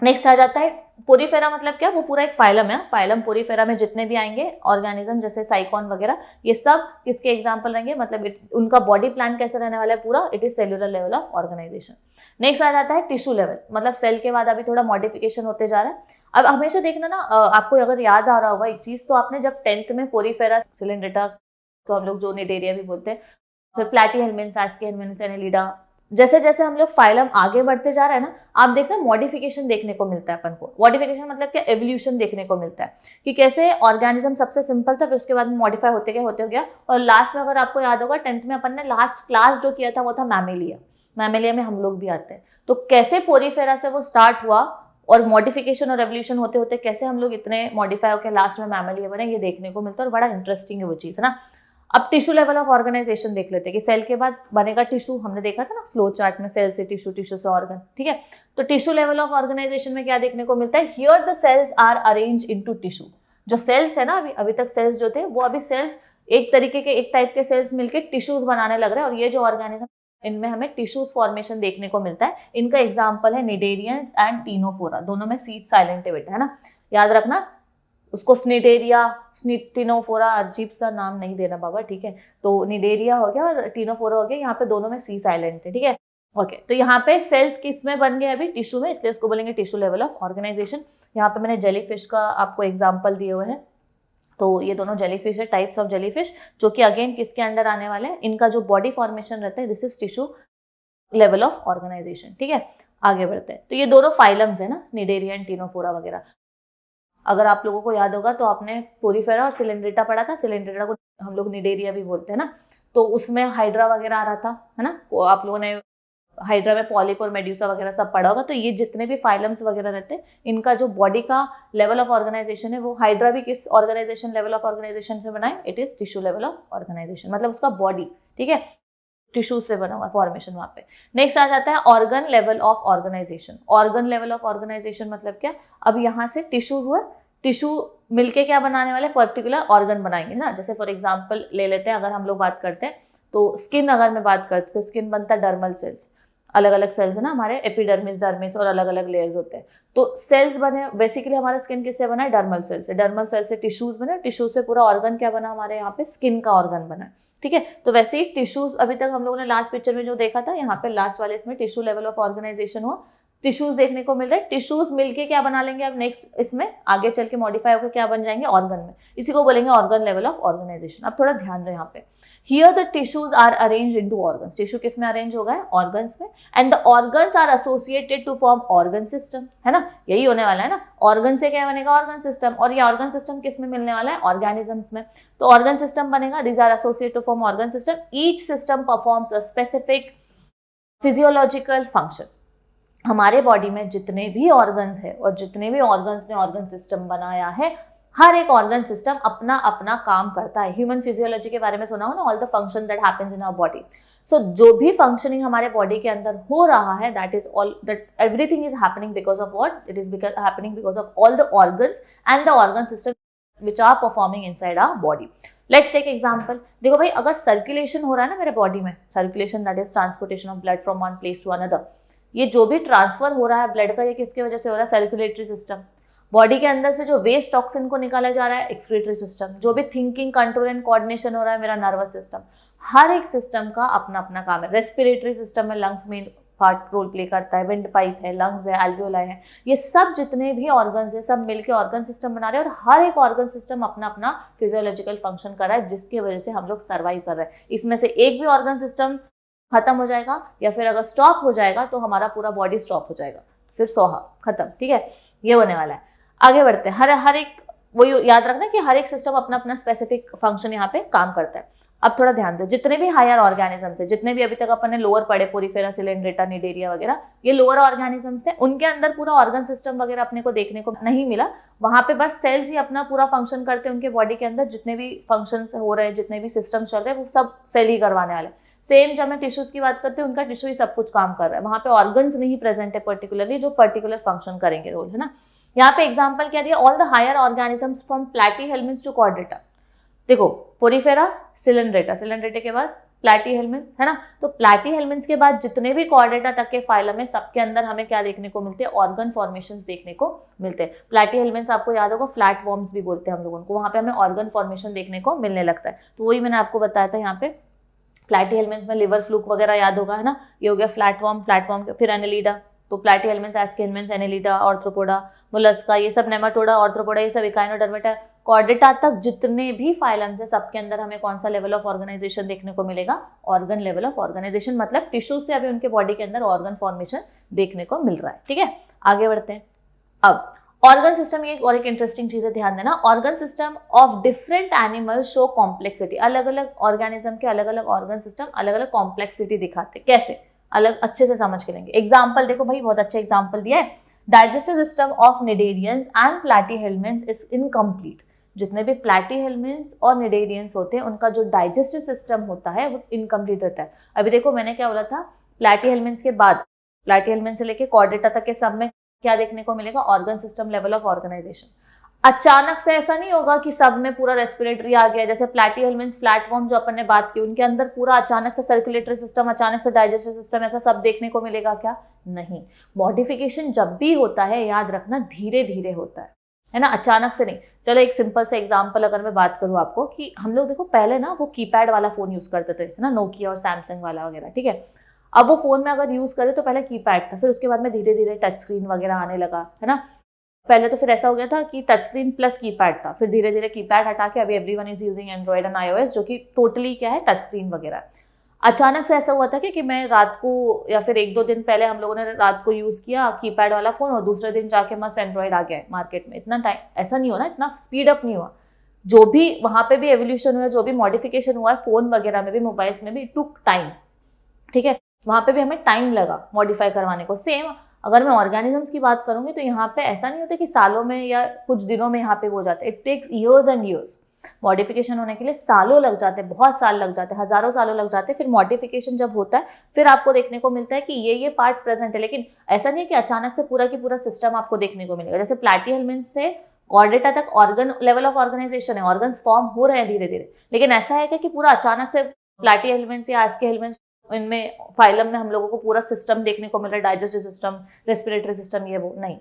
नेक्स्ट आ जाता है पोरीफेरा, मतलब क्या, वो पूरा एक फाइलम है। फाइलम पोरीफेरा में जितने भी आएंगे ऑर्गेनिज्म जैसे साइकॉन वगैरह, ये सब किसके एग्जांपल रहेंगे, मतलब उनका बॉडी प्लान कैसे रहने वाला है पूरा, it is cellular level of organisation. Next आ जाता है टिश्यू लेवल, मतलब सेल के बाद अभी थोड़ा मॉडिफिकेशन होते जा रहा है। अब हमेशा देखना ना, आपको अगर याद आ रहा होगा एक चीज, तो आपने जब 10th में पोरीफेरा सिलेंड्रेटा, तो हम लोग जो निडेरिया भी बोलते हैं, फिर प्लैटीहेल्मिन्थ, एस्कीहेल्मिन्थ, एनेलिडा, जैसे जैसे हम लोग फाइलम आगे बढ़ते जा रहे हैं ना, आप देखना मॉडिफिकेशन देखने को मिलता है अपन को। मॉडिफिकेशन मतलब क्या, एवोल्यूशन देखने को मिलता है कि कैसे ऑर्गेनिज्म सबसे सिंपल था, फिर उसके बाद मॉडिफाई होते गया। और लास्ट में अगर आपको याद होगा 10th में अपन ने लास्ट क्लास जो किया था वो था मैमेलिया। मैमेलिया में हम लोग भी आते हैं, तो कैसे पोरीफेरा से वो स्टार्ट हुआ और मॉडिफिकेशन और एवोल्यूशन होते होते कैसे हम लोग इतने मॉडिफाई होकर लास्ट में मैमेलिया बने, ये देखने को मिलता है और बड़ा इंटरेस्टिंग है वो चीज़, है ना। अब टिश्यू लेवल ऑफ ऑर्गेनाइजेशन देख लेते हैं कि सेल के बाद बनेगा टिश्यू, हमने देखा था ना फ्लो चार्ट में, सेल से टिश्यू, टिश्यू से ऑर्गन। ठीक है, तो टिश्यू लेवल ऑफ ऑर्गेनाइजेशन में क्या देखने को मिलता है, here the cells are arrange into tissue. जो सेल्स है ना, अभी तक सेल्स जो थे वो अभी सेल्स एक तरीके के, एक टाइप के सेल्स मिलकर टिश्यूज बनाने लग रहे हैं, और ये जो ऑर्गेनिज्म इनमें हमें टिश्यूज फॉर्मेशन देखने को मिलता है। इनका एग्जाम्पल है निडेरियंस एंड टीनोफोरा, दोनों में सी साइलेंट है बेटा, है ना, याद रखना। उसको स्निडेरिया, टिनोफोरा, अजीब सा नाम नहीं देना बाबा, ठीक है। तो निडेरिया हो गया और टिनोफोरा हो गया, यहाँ पे दोनों में सी साइलेंट है, ठीक है। ओके, तो यहाँ पे सेल्स किस में बन गए अभी, टिश्यू में, इसलिए इसको बोलेंगे टिश्यू लेवल ऑफ ऑर्गेनाइजेशन। यहाँ पे मैंने जेलीफिश का आपको एग्जाम्पल दिए हुए हैं, तो ये दोनों जेलीफिश है, टाइप्स ऑफ जेलीफिश, जो कि अगेन किसके अंडर आने वाले हैं, इनका जो बॉडी फॉर्मेशन रहता है, this is tissue level of organisation. ठीक है, आगे बढ़ते हैं। तो ये दोनों फाइलम्स है ना, निडेरिया एंड टीनोफोरा वगैरह। अगर आप लोगों को याद होगा तो आपने पोरीफेरा और सिलेंड्रेटा पढ़ा था। सिलेंड्रेटा को हम लोग निडेरिया भी बोलते हैं ना, तो उसमें हाइड्रा वगैरह आ रहा था, है ना। आप लोगों ने हाइड्रा में पॉलिप और मेड्यूसा वगैरह सब पढ़ा होगा। तो ये जितने भी फाइलम्स वगैरह रहते हैं, इनका जो बॉडी का लेवल ऑफ ऑर्गेनाइजेशन है, वो हाइड्रा भी किस ऑर्गेनाइजेशन लेवल ऑफ ऑर्गेनाइजेशन से बनाए, it is tissue level of organisation, मतलब उसका बॉडी, ठीक है, टिश्यू से बना हुआ फॉर्मेशन वहां पे। नेक्स्ट आ जाता है organ level of organisation. Organ level of organisation मतलब क्या, अब यहाँ से टिश्यूज हुआ, टिश्यू मिलके क्या बनाने वाले, पर्टिकुलर ऑर्गन बनाएंगे, है ना। जैसे फॉर एग्जांपल ले लेते हैं, अगर हम लोग बात करते हैं तो स्किन, अगर मैं बात करती हूँ तो स्किन बनता है डर्मल सेल्स, अलग अलग सेल्स है ना हमारे, एपिडर्मिस, डर्मिस और अलग अलग लेयर्स होते हैं। तो सेल्स बने, बेसिकली हमारा स्किन किससे बना है, डर्मल सेल से। डर्मल सेल से टिश्यूज बने, टिश्यूज से पूरा ऑर्गन क्या बना हमारे यहाँ पे, स्किन का ऑर्गन बना, ठीक है। तो वैसे ही टिश्यूज, अभी तक हम लोगों ने लास्ट पिक्चर में जो देखा था, यहाँ पे लास्ट वाले इसमें टिश्यू लेवल ऑफ ऑर्गेनाइजेशन हुआ, टिश्यूज देखने को मिल रहा है। टिश्यूज मिलके क्या बना लेंगे अब नेक्स्ट, इसमें आगे चल के मॉडिफाई होकर क्या बन जाएंगे, ऑर्गन में। इसी को बोलेंगे ऑर्गन लेवल ऑफ ऑर्गेनाइजेशन। अब थोड़ा ध्यान दो यहाँ पे, here the tissues are arrange into organs. Tissue किस में अरेंज होगा है, ऑर्गन्स में। And the organs are associated to form organ system, है ना, यही होने वाला है ना। ऑर्गन से क्या बनेगा, ऑर्गन सिस्टम। और ये ऑर्गन सिस्टम किस में मिलने वाला है, ऑर्गेनिजम्स में। तो ऑर्गन सिस्टम बनेगा, these are associated to form organ system. Each system performs a specific physiological function. हमारे बॉडी में जितने भी ऑर्गन्स है और जितने भी ऑर्गन्स ने ऑर्गन सिस्टम बनाया है, हर एक ऑर्गन सिस्टम अपना अपना काम करता है। ह्यूमन फिजियोलॉजी के बारे में सुना हो ना, all the function that happens in our body. So जो भी फंक्शनिंग हमारे बॉडी के अंदर हो रहा है, that is all, that everything is happening because of what, it is happening because of all the organs and the organ system which are performing inside our body. Let's take example. देखो भाई, अगर सर्कुलेशन हो रहा है ना मेरे बॉडी में, circulation that is transportation of blood from one place to another, ये जो भी ट्रांसफर हो रहा है ब्लड का, ये किसकी वजह से हो रहा है, सर्कुलेटरी सिस्टम। बॉडी के अंदर से जो वेस्ट टॉक्सिन को निकाला जा रहा है, एक्सक्रीटरी सिस्टम। जो भी थिंकिंग, कंट्रोल एंड कोऑर्डिनेशन हो रहा है, मेरा नर्वस सिस्टम। हर एक सिस्टम का अपना अपना काम है। रेस्पिरेटरी सिस्टम में लंग्स में पार्ट रोल प्ले करता है, विंड पाइप है, लंग्स है, एल्वियोलाई है, ये सब जितने भी ऑर्गन्स है, सब मिलकर ऑर्गन सिस्टम बना रहे हैं। और हर एक ऑर्गन सिस्टम अपना अपना फिजियोलॉजिकल फंक्शन कर रहा है, जिसकी वजह से हम लोग सर्वाइव कर रहे हैं। इसमें से एक भी ऑर्गन सिस्टम खत्म हो जाएगा या फिर अगर स्टॉप हो जाएगा तो हमारा पूरा बॉडी स्टॉप हो जाएगा, फिर सोहा खत्म, ठीक है। ये होने वाला है। आगे बढ़ते हैं। हर एक, वो याद रखना कि हर एक सिस्टम अपना अपना स्पेसिफिक फंक्शन यहाँ पे काम करता है। अब थोड़ा ध्यान दो, जितने भी हायर ऑर्गेनिजम्स है, जितने भी अभी तक अपन ने लोअर पढ़े, पोरीफेरा, सिलेंड्रेटा, निडेरिया वगैरह, ये लोअर ऑर्गेनिजम्स थे। उनके अंदर पूरा ऑर्गन सिस्टम वगैरह अपने को देखने को नहीं मिला। वहां पे बस सेल्स ही अपना पूरा फंक्शन करते हैं। उनके बॉडी के अंदर जितने भी फंक्शंस हो रहे हैं, जितने भी सिस्टम चल रहे हैं, वो सब सेल ही करवाने वाले। सेम जब मैं टिश्यूज की बात करती हूँ, उनका टिश्यू ही सब कुछ काम कर रहा है, वहां पे ऑर्गन्स नहीं प्रेजेंट है पर्टिकुलरली जो पर्टिकुलर फंक्शन करेंगे रोल, है ना। यहाँ पे एग्जाम्पल क्या दिया, all the higher organisms from platyhelminths to chordata. देखो पोरीफेरा, सिलेंड्रेटा, सिलेंड्रेटा के बाद प्लैटीहेल्मिन्थ्स, है ना। तो प्लैटीहेल्मिन्थ्स के बाद जितने भी कॉर्डेटा तक के फाइलम है, सबके अंदर हमें क्या देखने को मिलते हैं, ऑर्गन फॉर्मेशंस देखने को मिलते हैं। प्लैटीहेल्मिन्थ्स आपको याद होगा फ्लैट वॉर्म्स भी बोलते हैं हम लोग उनको, वहां पे हमें ऑर्गन फॉर्मेशन देखने को मिलने लगता है। तो वही मैंने आपको बताया था यहाँ पे प्लैटीहेल्मिन्थ्स में लिवर फ्लूक वगैरह याद होगा, है ना। ये हो गया फ्लैट वॉर्म, फिर एनेलिडा, तो प्लैटीहेल्मिन्थ्स, एस्केहेल्मिन्थ्स, एनेलिडा, ऑर्थ्रोपोडा, मोलस्का, ये सब नेमाटोडा, ऑर्थ्रोपोडा, ये सब इकाइनोडर्मेटा, कॉर्डेटा तक जितने भी फाइलम्स है सबके अंदर हमें कौन सा लेवल ऑफ ऑर्गेनाइजेशन देखने को मिलेगा, ऑर्गन लेवल ऑफ ऑर्गेनाइजेशन, मतलब टिश्यू से अभी उनके बॉडी के अंदर ऑर्गन फॉर्मेशन देखने को मिल रहा है। ठीक है, आगे बढ़ते हैं। अब ऑर्गन सिस्टम, ये और एक इंटरेस्टिंग चीज है, ध्यान देना, organ system of different animal show complexity, अलग अलग ऑर्गेनिज्म के अलग अलग ऑर्गन सिस्टम अलग अलग कॉम्प्लेक्सिटी दिखाते, कैसे, अलग अच्छे से समझ के लेंगे। एग्जाम्पल देखो भाई, बहुत अच्छा एग्जाम्पल दिया है, digestive system of cnidarians and platyhelminths is incomplete. जितने भी प्लैटीहेल्मिन्थ्स और निडेरियंस होते हैं उनका जो डाइजेस्टिव सिस्टम होता है वो इनकम्प्लीट रहता है। अभी देखो मैंने क्या बोला था, प्लैटीहेल्मिन्थ्स के बाद, प्लैटीहेल्मिन्थ्स से लेके कॉर्डेटा तक के सब में क्या देखने को मिलेगा, organ system level of organisation. अचानक से ऐसा नहीं होगा कि सब में पूरा रेस्पिरेटरी आ गया, जैसे प्लैटीहेल्मिन्थ्स, प्लैटफॉर्म जो अपन ने बात की, उनके अंदर पूरा अचानक से सर्कुलेटरी सिस्टम, अचानक से डाइजेस्टिव सिस्टम, ऐसा सब देखने को मिलेगा क्या, नहीं। मॉडिफिकेशन जब भी होता है याद रखना धीरे धीरे होता है ना, अचानक से नहीं। चलो एक सिंपल से एग्जांपल अगर मैं बात करूँ आपको, कि हम लोग देखो पहले ना वो कीपैड वाला फोन यूज करते थे, है ना, नोकिया और सैमसंग वाला वगैरह, ठीक है। अब वो फोन में अगर यूज करें तो पहले कीपैड था, फिर उसके बाद में धीरे धीरे टच स्क्रीन वगैरह आने लगा, है ना। पहले तो फिर ऐसा हो गया था कि टच स्क्रीन प्लस कीपैड था, फिर धीरे धीरे कीपैड हटा के अभी everyone is using Android and iOS, जो कि टोटली क्या है, टच स्क्रीन वगैरह। अचानक से ऐसा हुआ था कि मैं रात को या फिर 1-2 दिन पहले हम लोगों ने रात को यूज किया कीपैड वाला फोन और दूसरे दिन जाके मस्त एंड्रॉइड आ गया है मार्केट में। इतना टाइम ऐसा नहीं हुआ ना, इतना स्पीड अप नहीं हुआ। जो भी वहां पे भी एवोल्यूशन हुआ, जो भी मॉडिफिकेशन हुआ है फोन वगैरह में भी, मोबाइल्स में भी, इट टुक टाइम, ठीक है। वहां पे भी हमें टाइम लगा मॉडिफाई करवाने को। सेम अगर मैं ऑर्गेनिजम्स की बात करूंगी तो यहाँ पे ऐसा नहीं होता कि सालों में या कुछ दिनों में यहाँ पे हो जाता है, it takes years and years. Modification होने के लिए सालों लग जाते हैं, बहुत साल लग जाते हैं, हजारों सालों लग जाते हैं। फिर मॉडिफिकेशन जब होता है फिर आपको देखने को मिलता है कि ये पार्ट्स प्रेजेंट है, लेकिन ऐसा नहीं है कि अचानक से पूरा की पूरा सिस्टम आपको देखने को मिलेगा। जैसे प्लैटीहेल्मिन्थ्स से कॉर्डेटा तक ऑर्गन लेवल ऑफ ऑर्गेनाइजेशन है, ऑर्गन्स फॉर्म हो रहे हैं धीरे धीरे, लेकिन ऐसा है कि पूरा अचानक से प्लैटीहेल्मिन्थ्स या एस्केहेल्मिन्थ्स, इनमें फाइलम में हम लोगों को पूरा सिस्टम देखने को मिल रहा है, डाइजेस्टिव सिस्टम, रेस्पिरेटरी सिस्टम, ये वो नहीं।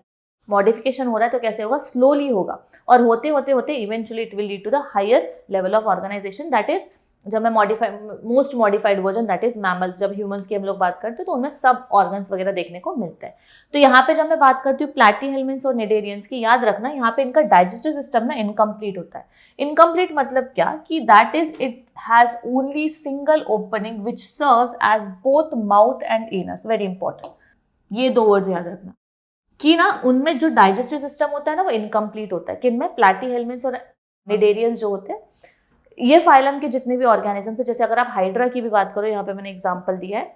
मॉडिफिकेशन हो रहा है तो कैसे होगा, स्लोली होगा, और होते होते होते eventually it will lead to the higher level of organisation, that is जब मैं most modified version, that is mammals. जब ह्यूमंस की हम लोग बात करते हैं तो उनमें सब ऑर्गन्स वगैरह देखने को मिलते हैं। तो यहाँ पे जब मैं बात करती हूँ प्लैटीहेल्मिन्थ्स और निडेरियंस की, याद रखना यहाँ पे इनका डाइजेस्टिव सिस्टम ना इनकम्प्लीट होता है। इनकम्प्लीट मतलब क्या, कि that is it has only single opening which serves as both mouth and anus. Very important, ये 2 वर्ड्स याद रखना कि ना उनमें जो डाइजेस्टिव सिस्टम होता है ना वो इनकम्प्लीट होता है। किनमें, प्लैटीहेल्मिन्थ्स और निडेरियंस जो होते हैं, ये फाइलम के जितने भी ऑर्गेनिजम्स है, जैसे अगर आप हाइड्रा की भी बात करो, यहाँ पे मैंने एग्जांपल दिया है,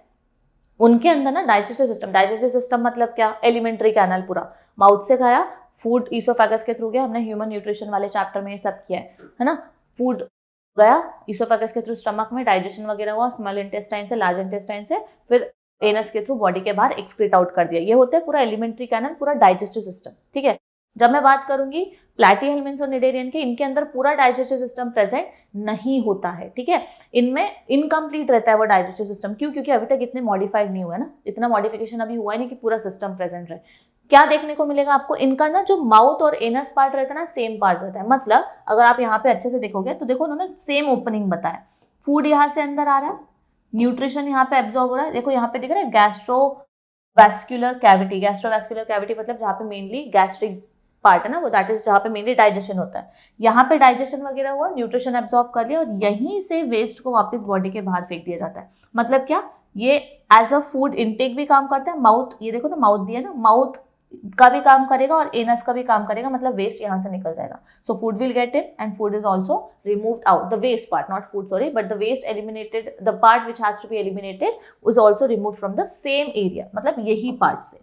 उनके अंदर ना डाइजेस्टिव सिस्टम मतलब क्या, एलिमेंट्री कैनल, पूरा माउथ से खाया, फूड ईसोफेगस के थ्रू गया, हमने ह्यूमन न्यूट्रिशन वाले चैप्टर में ये सब किया है ना। फूड गया ईसोफेगस के थ्रू स्टमक में, डाइजेशन वगैरह हुआ स्मॉल इंटेस्टाइन से, लार्ज इंटेस्टाइन से, फिर एनस के थ्रू बॉडी के बाहर एक्सक्रीट आउट कर दिया। ये होता है पूरा एलिमेंट्री कैनल, पूरा डाइजेस्टिव सिस्टम, ठीक है। जब मैं बात करूंगी प्लैटीहेल्मिन्थ्स और निडेरियन के, इनके अंदर पूरा डाइजेस्टिव सिस्टम प्रेजेंट नहीं होता है, ठीक है। इनमें इनकम्प्लीट रहता है वो डाइजेस्टिव सिस्टम। क्यों, क्योंकि अभी तक इतने मॉडिफाइड नहीं हुआ है ना, इतना मॉडिफिकेशन अभी हुआ ही नहीं कि पूरा सिस्टम प्रेजेंट रहे। क्या देखने को मिलेगा आपको, इनका ना जो माउथ और एनस पार्ट रहता है ना, सेम पार्ट रहता है। मतलब अगर आप यहाँ पे अच्छे से देखोगे तो देखो उन्होंने सेम ओपनिंग बताया, फूड यहाँ से अंदर आ रहा है, न्यूट्रिशन यहाँ पे एब्जॉर्ब हो रहा है। देखो यहाँ पे दिख रहा है गैस्ट्रोवैस्कुलर कैविटी, गैस्ट्रोवैस्कुलर कैविटी मतलब जहाँ पे मेनली गैस्ट्रिक पार्ट है ना वो, दैट इज जहाँ पे मेनली डाइजेशन होता है। यहाँ पे डाइजेशन वगैरह हुआ, न्यूट्रिशन एब्जॉर्ब कर लिया, और यहीं से वेस्ट को वापस बॉडी के बाहर फेंक दिया जाता है। मतलब क्या, ये एज अ फूड इनटेक भी काम करता है। माउथ, ये देखो ना माउथ दिया ना, माउथ का भी काम करेगा और एनस का भी काम करेगा, मतलब वेस्ट यहाँ से निकल जाएगा। So food will get in and food is also removed out, the waste part, not food sorry, but the waste eliminated, the part which has to be eliminated is also removed from the same area, मतलब यही पार्ट से।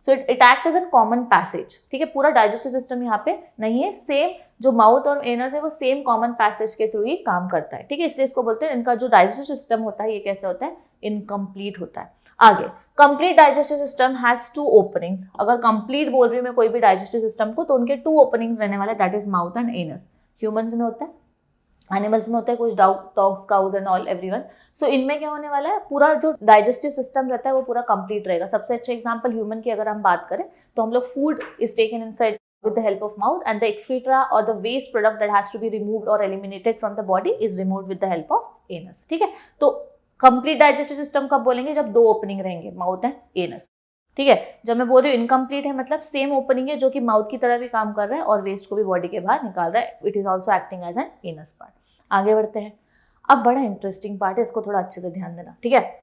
So it act as an common passage, ठीक है। पूरा डाइजेस्टिव सिस्टम यहाँ पे नहीं है, सेम जो माउथ और एनस है वो सेम कॉमन पैसेज के थ्रू ही काम करता है, ठीक है। इसलिए इसको बोलते हैं, इनका जो डाइजेस्टिव सिस्टम होता है ये कैसे होता है, इनकम्प्लीट होता है। आगे, complete digestive system has 2 openings. अगर कंप्लीट बोल रही हूँ मैं कोई भी डाइजेस्टिव सिस्टम को, तो उनके 2 ओपनिंग्स रहने वाले, that is mouth and anus. Humans में होता है, एनिमल्स में होता है, कुछ dogs, cows and all everyone. So इनमें क्या होने वाला है, पूरा जो डाइजेस्टिव सिस्टम रहता है वो पूरा कंप्लीट रहेगा। सबसे अच्छा एग्जांपल ह्यूमन की अगर हम बात करें तो हम लोग food is taken inside with the help of mouth and the excreta or the waste product that has to be removed or eliminated from the body is removed with the help of anus, ठीक है। तो कंप्लीट डाइजेस्टिव सिस्टम कब बोलेंगे, जब 2 ओपनिंग रहेंगे, माउथ एंड एनस, ठीक है। जब मैं बोल रही हूँ इनकम्प्लीट है, मतलब सेम ओपनिंग है जो कि माउथ की तरह भी काम कर रहा है और वेस्ट को भी बॉडी के बाहर निकाल रहा है, it is also acting as an anus part. आगे बढ़ते हैं, अब बड़ा इंटरेस्टिंग पार्ट है, इसको थोड़ा अच्छे से ध्यान देना, ठीक है।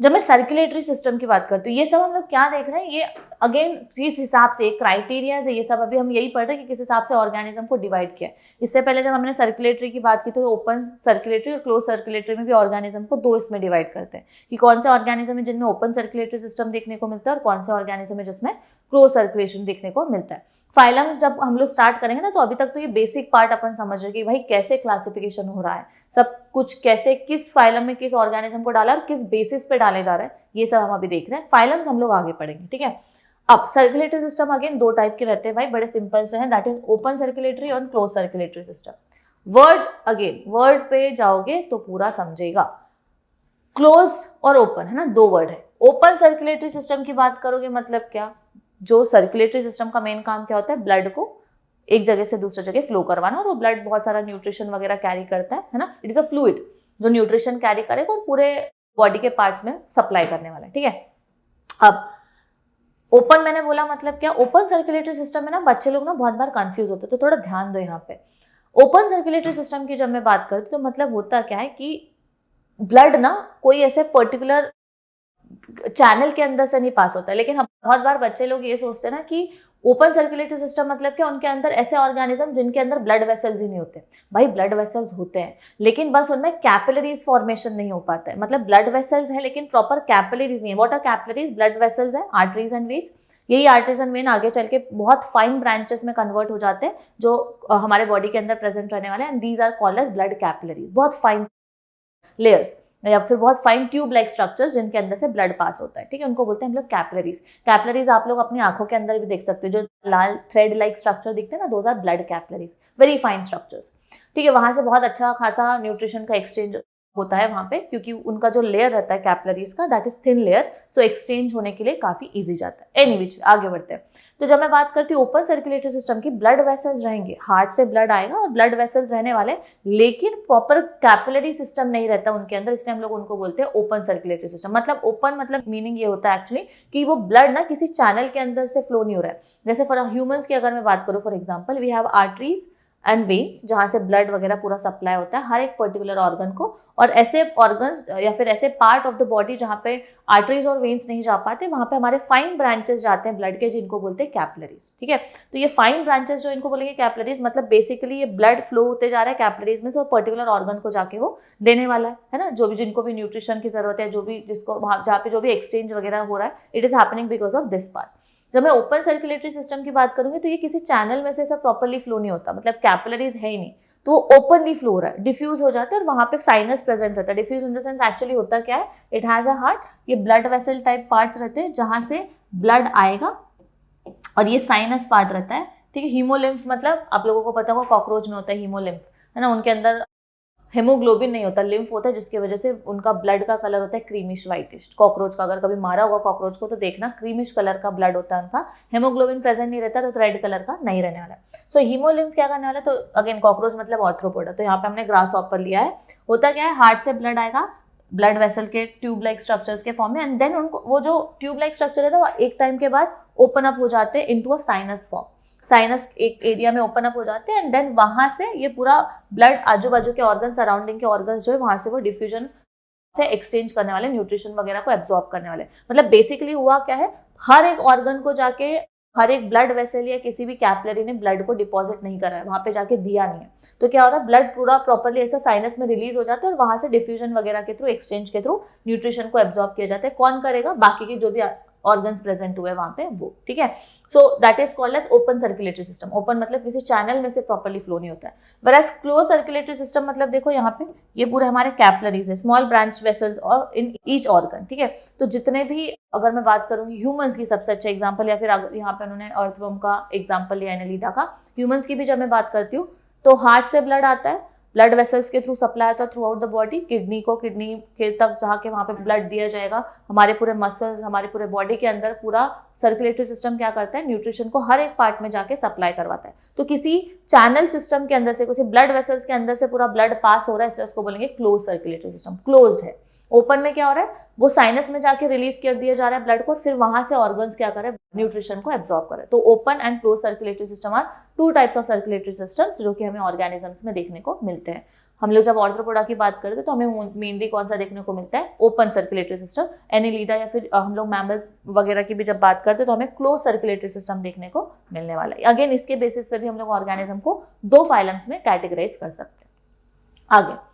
जब मैं सर्कुलेटरी सिस्टम की बात करती हूँ, ये सब हम लोग क्या देख रहे हैं, ये अगेन किस हिसाब से क्राइटेरिया है, ये सब अभी हम यही पढ़ रहे हैं कि किस हिसाब से ऑर्गेनिज्म को डिवाइड किया है। इससे पहले जब हमने सर्कुलेटरी की बात की तो ओपन सर्कुलेटरी और क्लोज सर्कुलेटरी में भी ऑर्गेनिज्म को 2 इसमें डिवाइड करते हैं कि कौन से ऑर्गेनिज्म है जिनमें ओपन सर्कुलेटरी सिस्टम देखने को मिलता है और कौन से ऑर्गेनिज्म है जिसमें क्लोज सर्कुलेशन देखने को मिलता है। फाइलम जब हम लोग स्टार्ट करेंगे ना, तो अभी तक तो ये बेसिक पार्ट अपन समझ रहे कि भाई कैसे क्लासिफिकेशन हो रहा है, सब कुछ कैसे, किस फाइलम में किस ऑर्गेनिज्म को डाला और किस बेसिस पे डाले जा रहा है, ये सब हम अभी देख रहे हैं। फाइलम्स हम लोग आगे पढ़ेंगे, ठीक है। अब सर्कुलेटरी सिस्टम अगेन 2 टाइप के रहते हैं भाई, बड़े सिंपल से हैं, दैट इज ओपन सर्कुलेटरी और क्लोज सर्कुलेटरी सिस्टम। वर्ड पे जाओगे तो पूरा समझेगा। क्लोज और ओपन है ना, 2 वर्ड है। ओपन सर्कुलेटरी सिस्टम की बात करोगे मतलब क्या, जो सर्कुलेटरी सिस्टम का मेन काम क्या होता है, ब्लड को एक जगह से दूसरी जगह फ्लो करवाना, और वो ब्लड बहुत सारा न्यूट्रिशन वगैरह कैरी करता है ना, इट इज अ फ्लूइड जो न्यूट्रिशन कैरी करेगा और पूरे बॉडी के पार्ट्स में सप्लाई करने वाला है, ठीक है। अब ओपन मैंने बोला मतलब क्या, ओपन सर्कुलेटरी सिस्टम में ना बच्चे लोग ना बहुत बार कंफ्यूज होते हैं, तो थोड़ा ध्यान दो यहाँ पे। ओपन सर्कुलेटरी सिस्टम की जब मैं बात करती तो मतलब होता क्या है कि ब्लड ना कोई ऐसे पर्टिकुलर चैनल के अंदर से नहीं पास होता है, लेकिन बहुत बार बच्चे लोग ये सोचते हैं ना कि ओपन सर्कुलेटरी सिस्टम मतलब क्या, उनके अंदर ऐसे ऑर्गेनिज्म जिनके अंदर ब्लड वेसल्स ही नहीं होते। भाई ब्लड वेसल्स होते हैं, लेकिन बस उनमें कैपिलरीज फॉर्मेशन नहीं हो पाता है, मतलब ब्लड वेसल्स है लेकिन प्रॉपर कैपिलरीज नहीं है। What are capillaries, blood vessels है, आर्टरीज एंड वेन्स। यही आर्टरीज एंड वेन आगे चल के बहुत फाइन ब्रांचेस में कन्वर्ट हो जाते हैं जो हमारे बॉडी के अंदर प्रेजेंट रहने वाले हैं, and these are called as blood capillaries, बहुत फाइन लेयर्स या फिर बहुत फाइन ट्यूब लाइक स्ट्रक्चर्स जिनके अंदर से ब्लड पास होता है, ठीक है, उनको बोलते हैं हम लोग कैपिलरीज। कैपिलरीज आप लोग अपनी आंखों के अंदर भी देख सकते हो, जो लाल थ्रेड लाइक स्ट्रक्चर दिखते हैं ना, those are blood capillaries, very fine structures, ठीक है। वहां से बहुत अच्छा खासा न्यूट्रिशन का एक्सचेंज होता है वहां पे, क्योंकि उनका जो लेयर रहता है कैपिलरीज का, that is thin layer, so exchange होने के लिए काफी इजी जाता है। एनीवेज आगे बढ़ते हैं। तो जब मैं बात करती हूँ ओपन सर्कुलेटरी सिस्टम की, ब्लड वेसल्स रहेंगे, हार्ट से ब्लड आएगा और ब्लड वेसल्स रहने वाले, लेकिन प्रॉपर कैपिलरी सिस्टम नहीं रहता उनके अंदर, इसलिए हम लोग उनको बोलते हैं ओपन सर्कुलेटरी सिस्टम। मतलब ओपन मतलब मीनिंग ये होता है एक्चुअली कि वो ब्लड ना किसी चैनल के अंदर से फ्लो नहीं हो रहा है। जैसे फॉर ह्यूमंस की अगर मैं बात करूँ, for example we have arteries and veins, जहाँ से ब्लड वगैरह पूरा सप्लाई होता है हर एक पर्टिकुलर ऑर्गन को, और ऐसे ऑर्गन्स या फिर ऐसे पार्ट ऑफ द बॉडी जहाँ पे आर्टरीज और वेन्स नहीं जा पाते, वहाँ पे हमारे फाइन ब्रांचेस जाते हैं ब्लड के, जिनको बोलते हैं कैपिलरीज, ठीक है। तो ये फाइन ब्रांचेस जो इनको बोलेंगे कैपिलरीज, मतलब बेसिकली ये ब्लड फ्लो होते जा रहा है कैपिलरीज में से और पर्टिकुलर ऑर्गन को जाके वो देने वाला है ना, जो भी जिनको भी न्यूट्रिशन की जरूरत है, जो भी जिसको जहाँ पे जो भी एक्सचेंज वगैरह हो रहा है, it is happening because of this part. जब मैं ओपन सर्कुलेटरी सिस्टम की बात करूंगी तो ये किसी चैनल में से सब प्रॉपर्ली फ्लो नहीं होता, मतलब कैपिलरीज है ही नहीं, तो वो ओपनली फ्लो हो रहा है, डिफ्यूज हो जाता है और वहां पे साइनस प्रेजेंट रहता है। Diffuse in the sense actually होता क्या है, इट हैज अ हार्ट, ये ब्लड वेसल टाइप पार्ट्स रहते हैं जहां से ब्लड आएगा, और ये साइनस पार्ट रहता है, ठीक है। हीमोलिम्फ मतलब आप लोगों को पता होगा कॉकरोच में होता है हीमोलिम्फ, है ना, उनके अंदर हेमोग्लोबिन नहीं होता, लिम्फ होता है, जिसकी वजह से उनका ब्लड का कलर होता है क्रीमिश व्हाइटिश। कॉकरोच का अगर कभी मारा होगा कॉकरोच को तो देखना क्रीमिश कलर का ब्लड होता है उनका, हेमोग्लोबिन प्रेजेंट नहीं रहता तो रेड कलर का नहीं रहने वाला। सो हीमोलिम्फ क्या करने वाला है, तो अगेन कॉकरोच मतलब ऑर्थ्रोपोडा, तो यहाँ पे हमने ग्रास हॉपर लिया है। होता क्या है, हार्ट से ब्लड आएगा ब्लड वेसल के ट्यूब लाइक स्ट्रक्चर्स के फॉर्म में, एंड देन उनको वो जो ट्यूब लाइक स्ट्रक्चर है ना, वो एक टाइम के बाद ओपन अप हो जाते हैं into a sinus form. Sinus एक एरिया में ओपन अप हो जाते हैं, एंड देन वहां से ये पूरा ब्लड आजू बाजू के ऑर्गन, सराउंडिंग के ऑर्गन्स जो है, वहां से वो डिफ्यूजन से एक्सचेंज करने वाले, न्यूट्रिशन वगैरह को एब्जॉर्ब करने वाले। मतलब बेसिकली हुआ क्या है, हर एक ऑर्गन को जाके हर एक ब्लड वेसल या किसी भी कैपिलरी ने ब्लड को डिपॉजिट नहीं करा है, वहां पे जाके दिया नहीं है, तो क्या हो रहा है, ब्लड पूरा प्रॉपर्ली ऐसा साइनस में रिलीज हो जाता है और वहां से डिफ्यूजन वगैरह के थ्रू, एक्सचेंज के थ्रू न्यूट्रिशन को एब्जॉर्ब किया जाता है। कौन करेगा, बाकी की जो भी ऑर्गन्स प्रेजेंट हुए वहां पे वो, ठीक है। So that is called as open circulatory system. Open मतलब किसी चैनल में से प्रॉपर्ली फ्लो नहीं होता है। वhereas क्लोज सर्कुलेटरी सिस्टम मतलब देखो यहाँ पे ये पूरे हमारे कैपिलरीज है, स्मॉल ब्रांच वेसल्स और इन ईच ऑर्गन, ठीक है। तो जितने भी, अगर मैं बात करूंगी ह्यूमंस की सबसे अच्छा एग्जांपल, या फिर यहाँ पे उन्होंने अर्थवर्म का एग्जांपल लिया एनालिडा का, ह्यूमंस की भी जब मैं बात करती हूँ तो हार्ट से ब्लड आता है, ब्लड वेसल्स के थ्रू सप्लाई होता है through out the body, kidney को किडनी के तक जहाँ के वहाँ पे ब्लड दिया जाएगा, हमारे पूरे मसल्स, हमारे पूरे बॉडी के अंदर पूरा सर्कुलेटरी सिस्टम क्या करता है, न्यूट्रिशन को हर एक पार्ट में जाके सप्लाई करवाता है। तो किसी चैनल सिस्टम के अंदर से, किसी ब्लड वेसल्स के अंदर से पूरा ब्लड पास हो रहा है, इसलिए उसको बोलेंगे क्लोज सर्कुलेटरी सिस्टम, क्लोज्ड है। ओपन में क्या हो रहा है, वो साइनस में जाके रिलीज कर दिया जा रहा है ब्लड को, फिर वहां से ऑर्गन्स क्या कर रहे हैं, न्यूट्रिशन को एब्जॉर्ब कर रहे हैं। तो open and close circulatory system are two types of circulatory systems जो कि हमें ऑर्गेनिजम्स में देखने को मिलते हैं। हम लोग जब ऑर्थ्रोपोडा की बात करते हैं तो हमें मेनली कौन सा देखने को मिलता है, ओपन सर्कुलेटरी सिस्टम। एनिलीडा या फिर हम लोग मैमल्स वगैरह की भी जब बात करते हैं तो हमें क्लोज सर्कुलेटरी सिस्टम देखने को मिलने वाला है। अगेन इसके बेसिस पर भी हम लोग ऑर्गेनिज्म को दो फाइलम्स में कैटेगराइज कर सकते हैं। आगे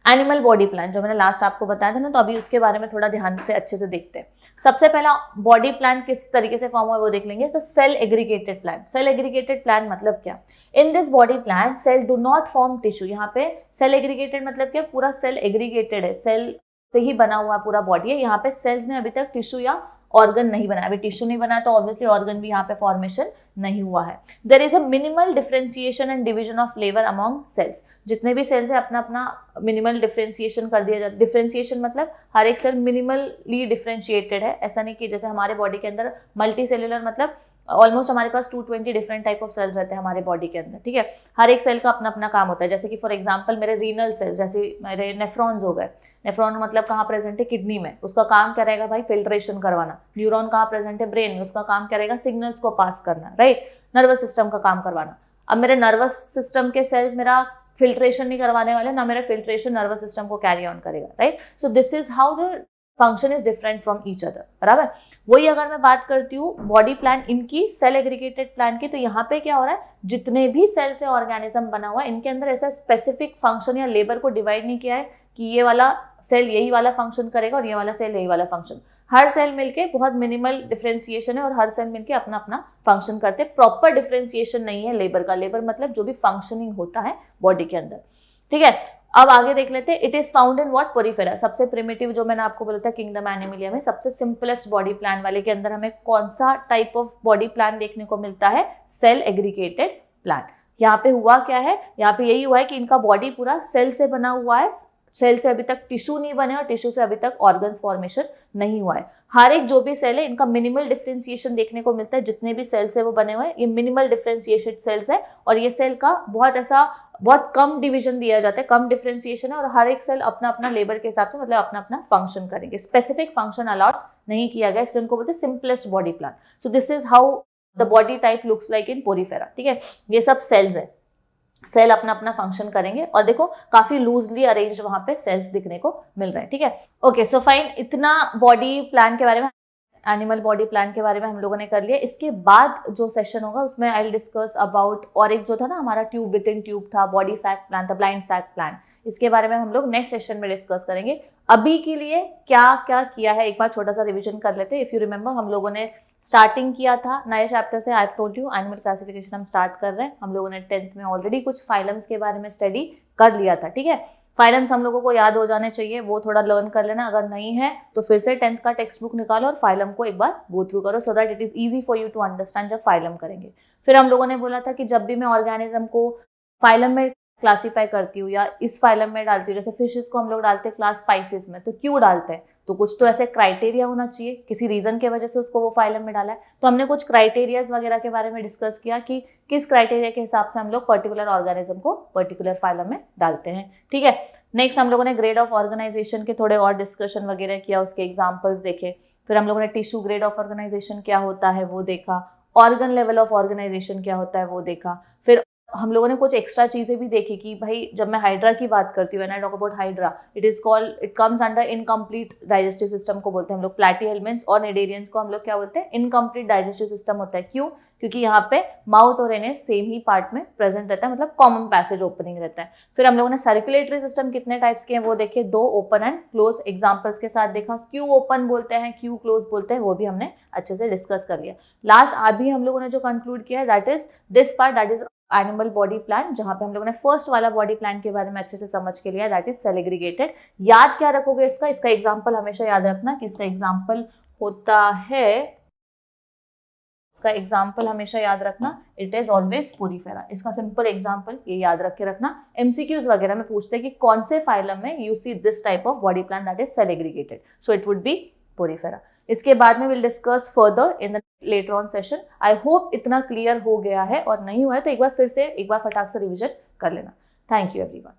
एनिमल बॉडी प्लान, जो मैंने लास्ट आपको बताया था ना, तो अभी उसके बारे में थोड़ा ध्यान से अच्छे से देखते हैं। सबसे पहला बॉडी प्लान किस तरीके से फॉर्म हुआ वो देख लेंगे। तो cell aggregated plan. Cell aggregated plan मतलब क्या, in this body plan cell do not form tissue. यहाँ पे सेल एग्रीगेटेड मतलब क्या, पूरा सेल एग्रीगेटेड है, सेल से ही बना हुआ पूरा बॉडी है। यहाँ पे सेल्स ने अभी तक टिश्यू या ऑर्गन नहीं बनाया। अभी टिश्यू नहीं बना तो ऑब्वियसली ऑर्गन भी यहाँ पे फॉर्मेशन नहीं हुआ है। There is a minimal differentiation and division of labour among cells. जितने भी सेल्स है अपना अपना मिनिमल डिफरेंशिएशन कर दिया जाता है। डिफरेंशिएशन मतलब हर एक सेल मिनिमली डिफरेंशिएटेड है। ऐसा नहीं कि जैसे हमारे बॉडी के अंदर मल्टी सेल्यूलर मतलब ऑलमोस्ट हमारे पास 220 डिफरेंट टाइप ऑफ सेल्स रहते हैं हमारे बॉडी के अंदर, ठीक है। हर एक सेल का अपना अपना काम होता है। जैसे कि फॉर एग्जांपल मेरे रीनल सेल्स, जैसे मेरे नेफ्रॉन्स हो गए। नेफ्रॉन मतलब कहाँ प्रेजेंट है, किडनी में, उसका काम क्या रहेगा भाई, फिल्ट्रेशन करवाना। न्यूरॉन कहाँ प्रेजेंट है, ब्रेन में, उसका काम क्या रहेगा, सिग्नल्स को पास करना, राइट। नर्वस सिस्टम का काम करवाना। अब मेरे नर्वस सिस्टम के सेल्स मेरा फिल्ट्रेशन नहीं करवाने वाले, ना मेरा फिल्ट्रेशन नर्वस सिस्टम को कैरी ऑन करेगा, right. So this is how the function is different from each other, बराबर। वही अगर मैं बात करती हूँ बॉडी प्लान इनकी, सेल एग्रीगेटेड प्लान की, तो यहाँ पे क्या हो रहा है, जितने भी सेल से ऑर्गेनिज्म बना हुआ है इनके अंदर ऐसा स्पेसिफिक फंक्शन या लेबर को डिवाइड नहीं किया है कि ये वाला सेल यही वाला फंक्शन करेगा और ये वाला सेल यही वाला फंक्शन। हर सेल मिलके बहुत मिनिमल डिफरेंशिएशन है और हर सेल मिलके अपना अपना फंक्शन करते हैं। प्रॉपर डिफरेंशिएशन नहीं है लेबर का। लेबर मतलब जो भी फंक्शनिंग होता है बॉडी के अंदर, ठीक है। अब आगे देख लेते हैं, it is found in what, Porifera. सबसे प्रिमिटिव जो मैंने आपको बोला था किंगडम एनिमलिया में, सबसे सिंपलेस्ट बॉडी प्लान वाले के अंदर हमें कौन सा टाइप ऑफ बॉडी प्लान देखने को मिलता है, सेल एग्रीगेटेड प्लान। यहाँ पे हुआ क्या है, यहाँ पे यही हुआ है कि इनका बॉडी पूरा सेल से बना हुआ है। सेल से अभी तक टिश्यू नहीं बने और टिश्यू से अभी तक ऑर्गन्स फॉर्मेशन नहीं हुआ है। हर एक जो भी सेल है इनका मिनिमल डिफरेंशिएशन देखने को मिलता है। जितने भी सेल्स है वो बने हुए हैं, ये मिनिमल डिफरेंशिएटेड सेल्स है और ये सेल का बहुत कम डिवीजन दिया जाता है, कम डिफरेंशिएशन है और हर एक सेल अपना अपना लेबर के हिसाब से मतलब अपना अपना फंक्शन करेंगे। स्पेसिफिक फंक्शन अलाउड नहीं किया गया, इसलिए उनको बोलते हैं simplest body plan. So this is how the body type looks like in Porifera, ठीक है। ये सब सेल्स है, सेल अपना अपना फंक्शन करेंगे और देखो काफी लूजली अरेंज वहां पे सेल्स दिखने को मिल रहे हैं, ठीक है। ओके, सो फाइन, इतना बॉडी प्लान के बारे में, एनिमल बॉडी प्लान के बारे में हम लोगों ने कर लिया। इसके बाद जो सेशन होगा उसमें आई विल डिस्कस अबाउट, और एक जो था ना हमारा ट्यूब विद इन ट्यूब था, बॉडी सैक प्लान था, ब्लाइंड सैक प्लान, इसके बारे में हम लोग नेक्स्ट सेशन में डिस्कस करेंगे। अभी के लिए क्या क्या किया है एक बार छोटा सा रिविजन कर लेते हैं। इफ यू रिमेंबर, हम लोगों ने स्टार्टिंग किया था नए चैप्टर से, I have told you animal classification हम स्टार्ट कर रहे हैं। हम लोगों ने 10th में ऑलरेडी कुछ फाइलम्स के बारे में स्टडी कर लिया था, ठीक है। फाइलम्स हम लोगों को याद हो जाने चाहिए, वो थोड़ा लर्न कर लेना। अगर नहीं है तो फिर से 10th का टेक्स्ट बुक निकालो और फाइलम को एक बार गो थ्रू करो, so that it is easy for you to understand जब फाइलम करेंगे। फिर हम लोगों ने बोला था कि जब भी मैं ऑर्गेनिज्म को फाइलम में क्लासीफाई करती हूँ या इस फाइलम में डालती हूँ, जैसे फिशेस को हम लोग डालते हैं क्लास स्पाइसेस में, तो क्यों डालते हैं, तो कुछ तो ऐसे क्राइटेरिया होना चाहिए, किसी रीजन के वजह से उसको वो फाइलम में डाला है। तो हमने कुछ क्राइटेरियाज वगैरह के बारे में डिस्कस किया कि किस क्राइटेरिया के हिसाब से हम लोग पर्टिकुलर ऑर्गेनिज्म को पर्टिकुलर फाइलम में डालते हैं, ठीक है। नेक्स्ट हम लोगों ने ग्रेड ऑफ ऑर्गेनाइजेशन के थोड़े और डिस्कशन वगैरह किया, उसके एग्जाम्पल्स देखे। फिर हम लोगों ने टिश्यू ग्रेड ऑफ ऑर्गेनाइजेशन क्या होता है वो देखा, ऑर्गन लेवल ऑफ ऑर्गेनाइजेशन क्या होता है वो देखा। फिर हम लोगों ने कुछ एक्स्ट्रा चीजें भी देखी कि भाई जब मैं हाइड्रा की बात करती हूँ, when I talk about hydra, it comes under incomplete digestive system को बोलते हैं हम लोग। प्लैटीहेल्मिन्थ्स और निडेरियंस को हम लोग क्या बोलते हैं, इनकम्प्लीट डाइजेस्टिव सिस्टम होता है। क्यों? क्योंकि यहाँ पे माउथ और एनएस सेम ही पार्ट में प्रेजेंट रहता है, मतलब कॉमन पैसेज ओपनिंग रहता है। फिर हम लोगों ने सर्कुलेटरी सिस्टम कितने टाइप्स के हैं वो देखे, 2, ओपन एंड क्लोज, एग्जांपल्स के साथ देखा। क्यों ओपन बोलते हैं, क्यों क्लोज बोलते हैं, वो भी हमने अच्छे से डिस्कस कर लिया। लास्ट आज भी हम लोगों ने जो कंक्लूड किया है, that is this part, that is animal body plan, जहां पे हम लोगों ने फर्स्ट वाला बॉडी प्लान के बारे में अच्छे से समझ के लिया, दैट इज सेल एग्रीगेटेड। याद क्या रखोगे इसका एग्जांपल हमेशा याद रखना कि इसका एग्जांपल होता है, इसका एग्जांपल हमेशा याद रखना, इट इज ऑलवेज पोरीफेरा। इसका सिंपल एग्जांपल ये याद रख के रखना। एमसीक्यूज वगैरह में पूछते हैं कि कौन से फाइलम में you see this type of body plan, that is cell aggregated, so it would be Porifera. इसके बाद में will discuss further in the later on session. I hope इतना क्लियर हो गया है, और नहीं हुआ है तो एक बार फिर से एक बार फटाक से रिविजन कर लेना। Thank you everyone.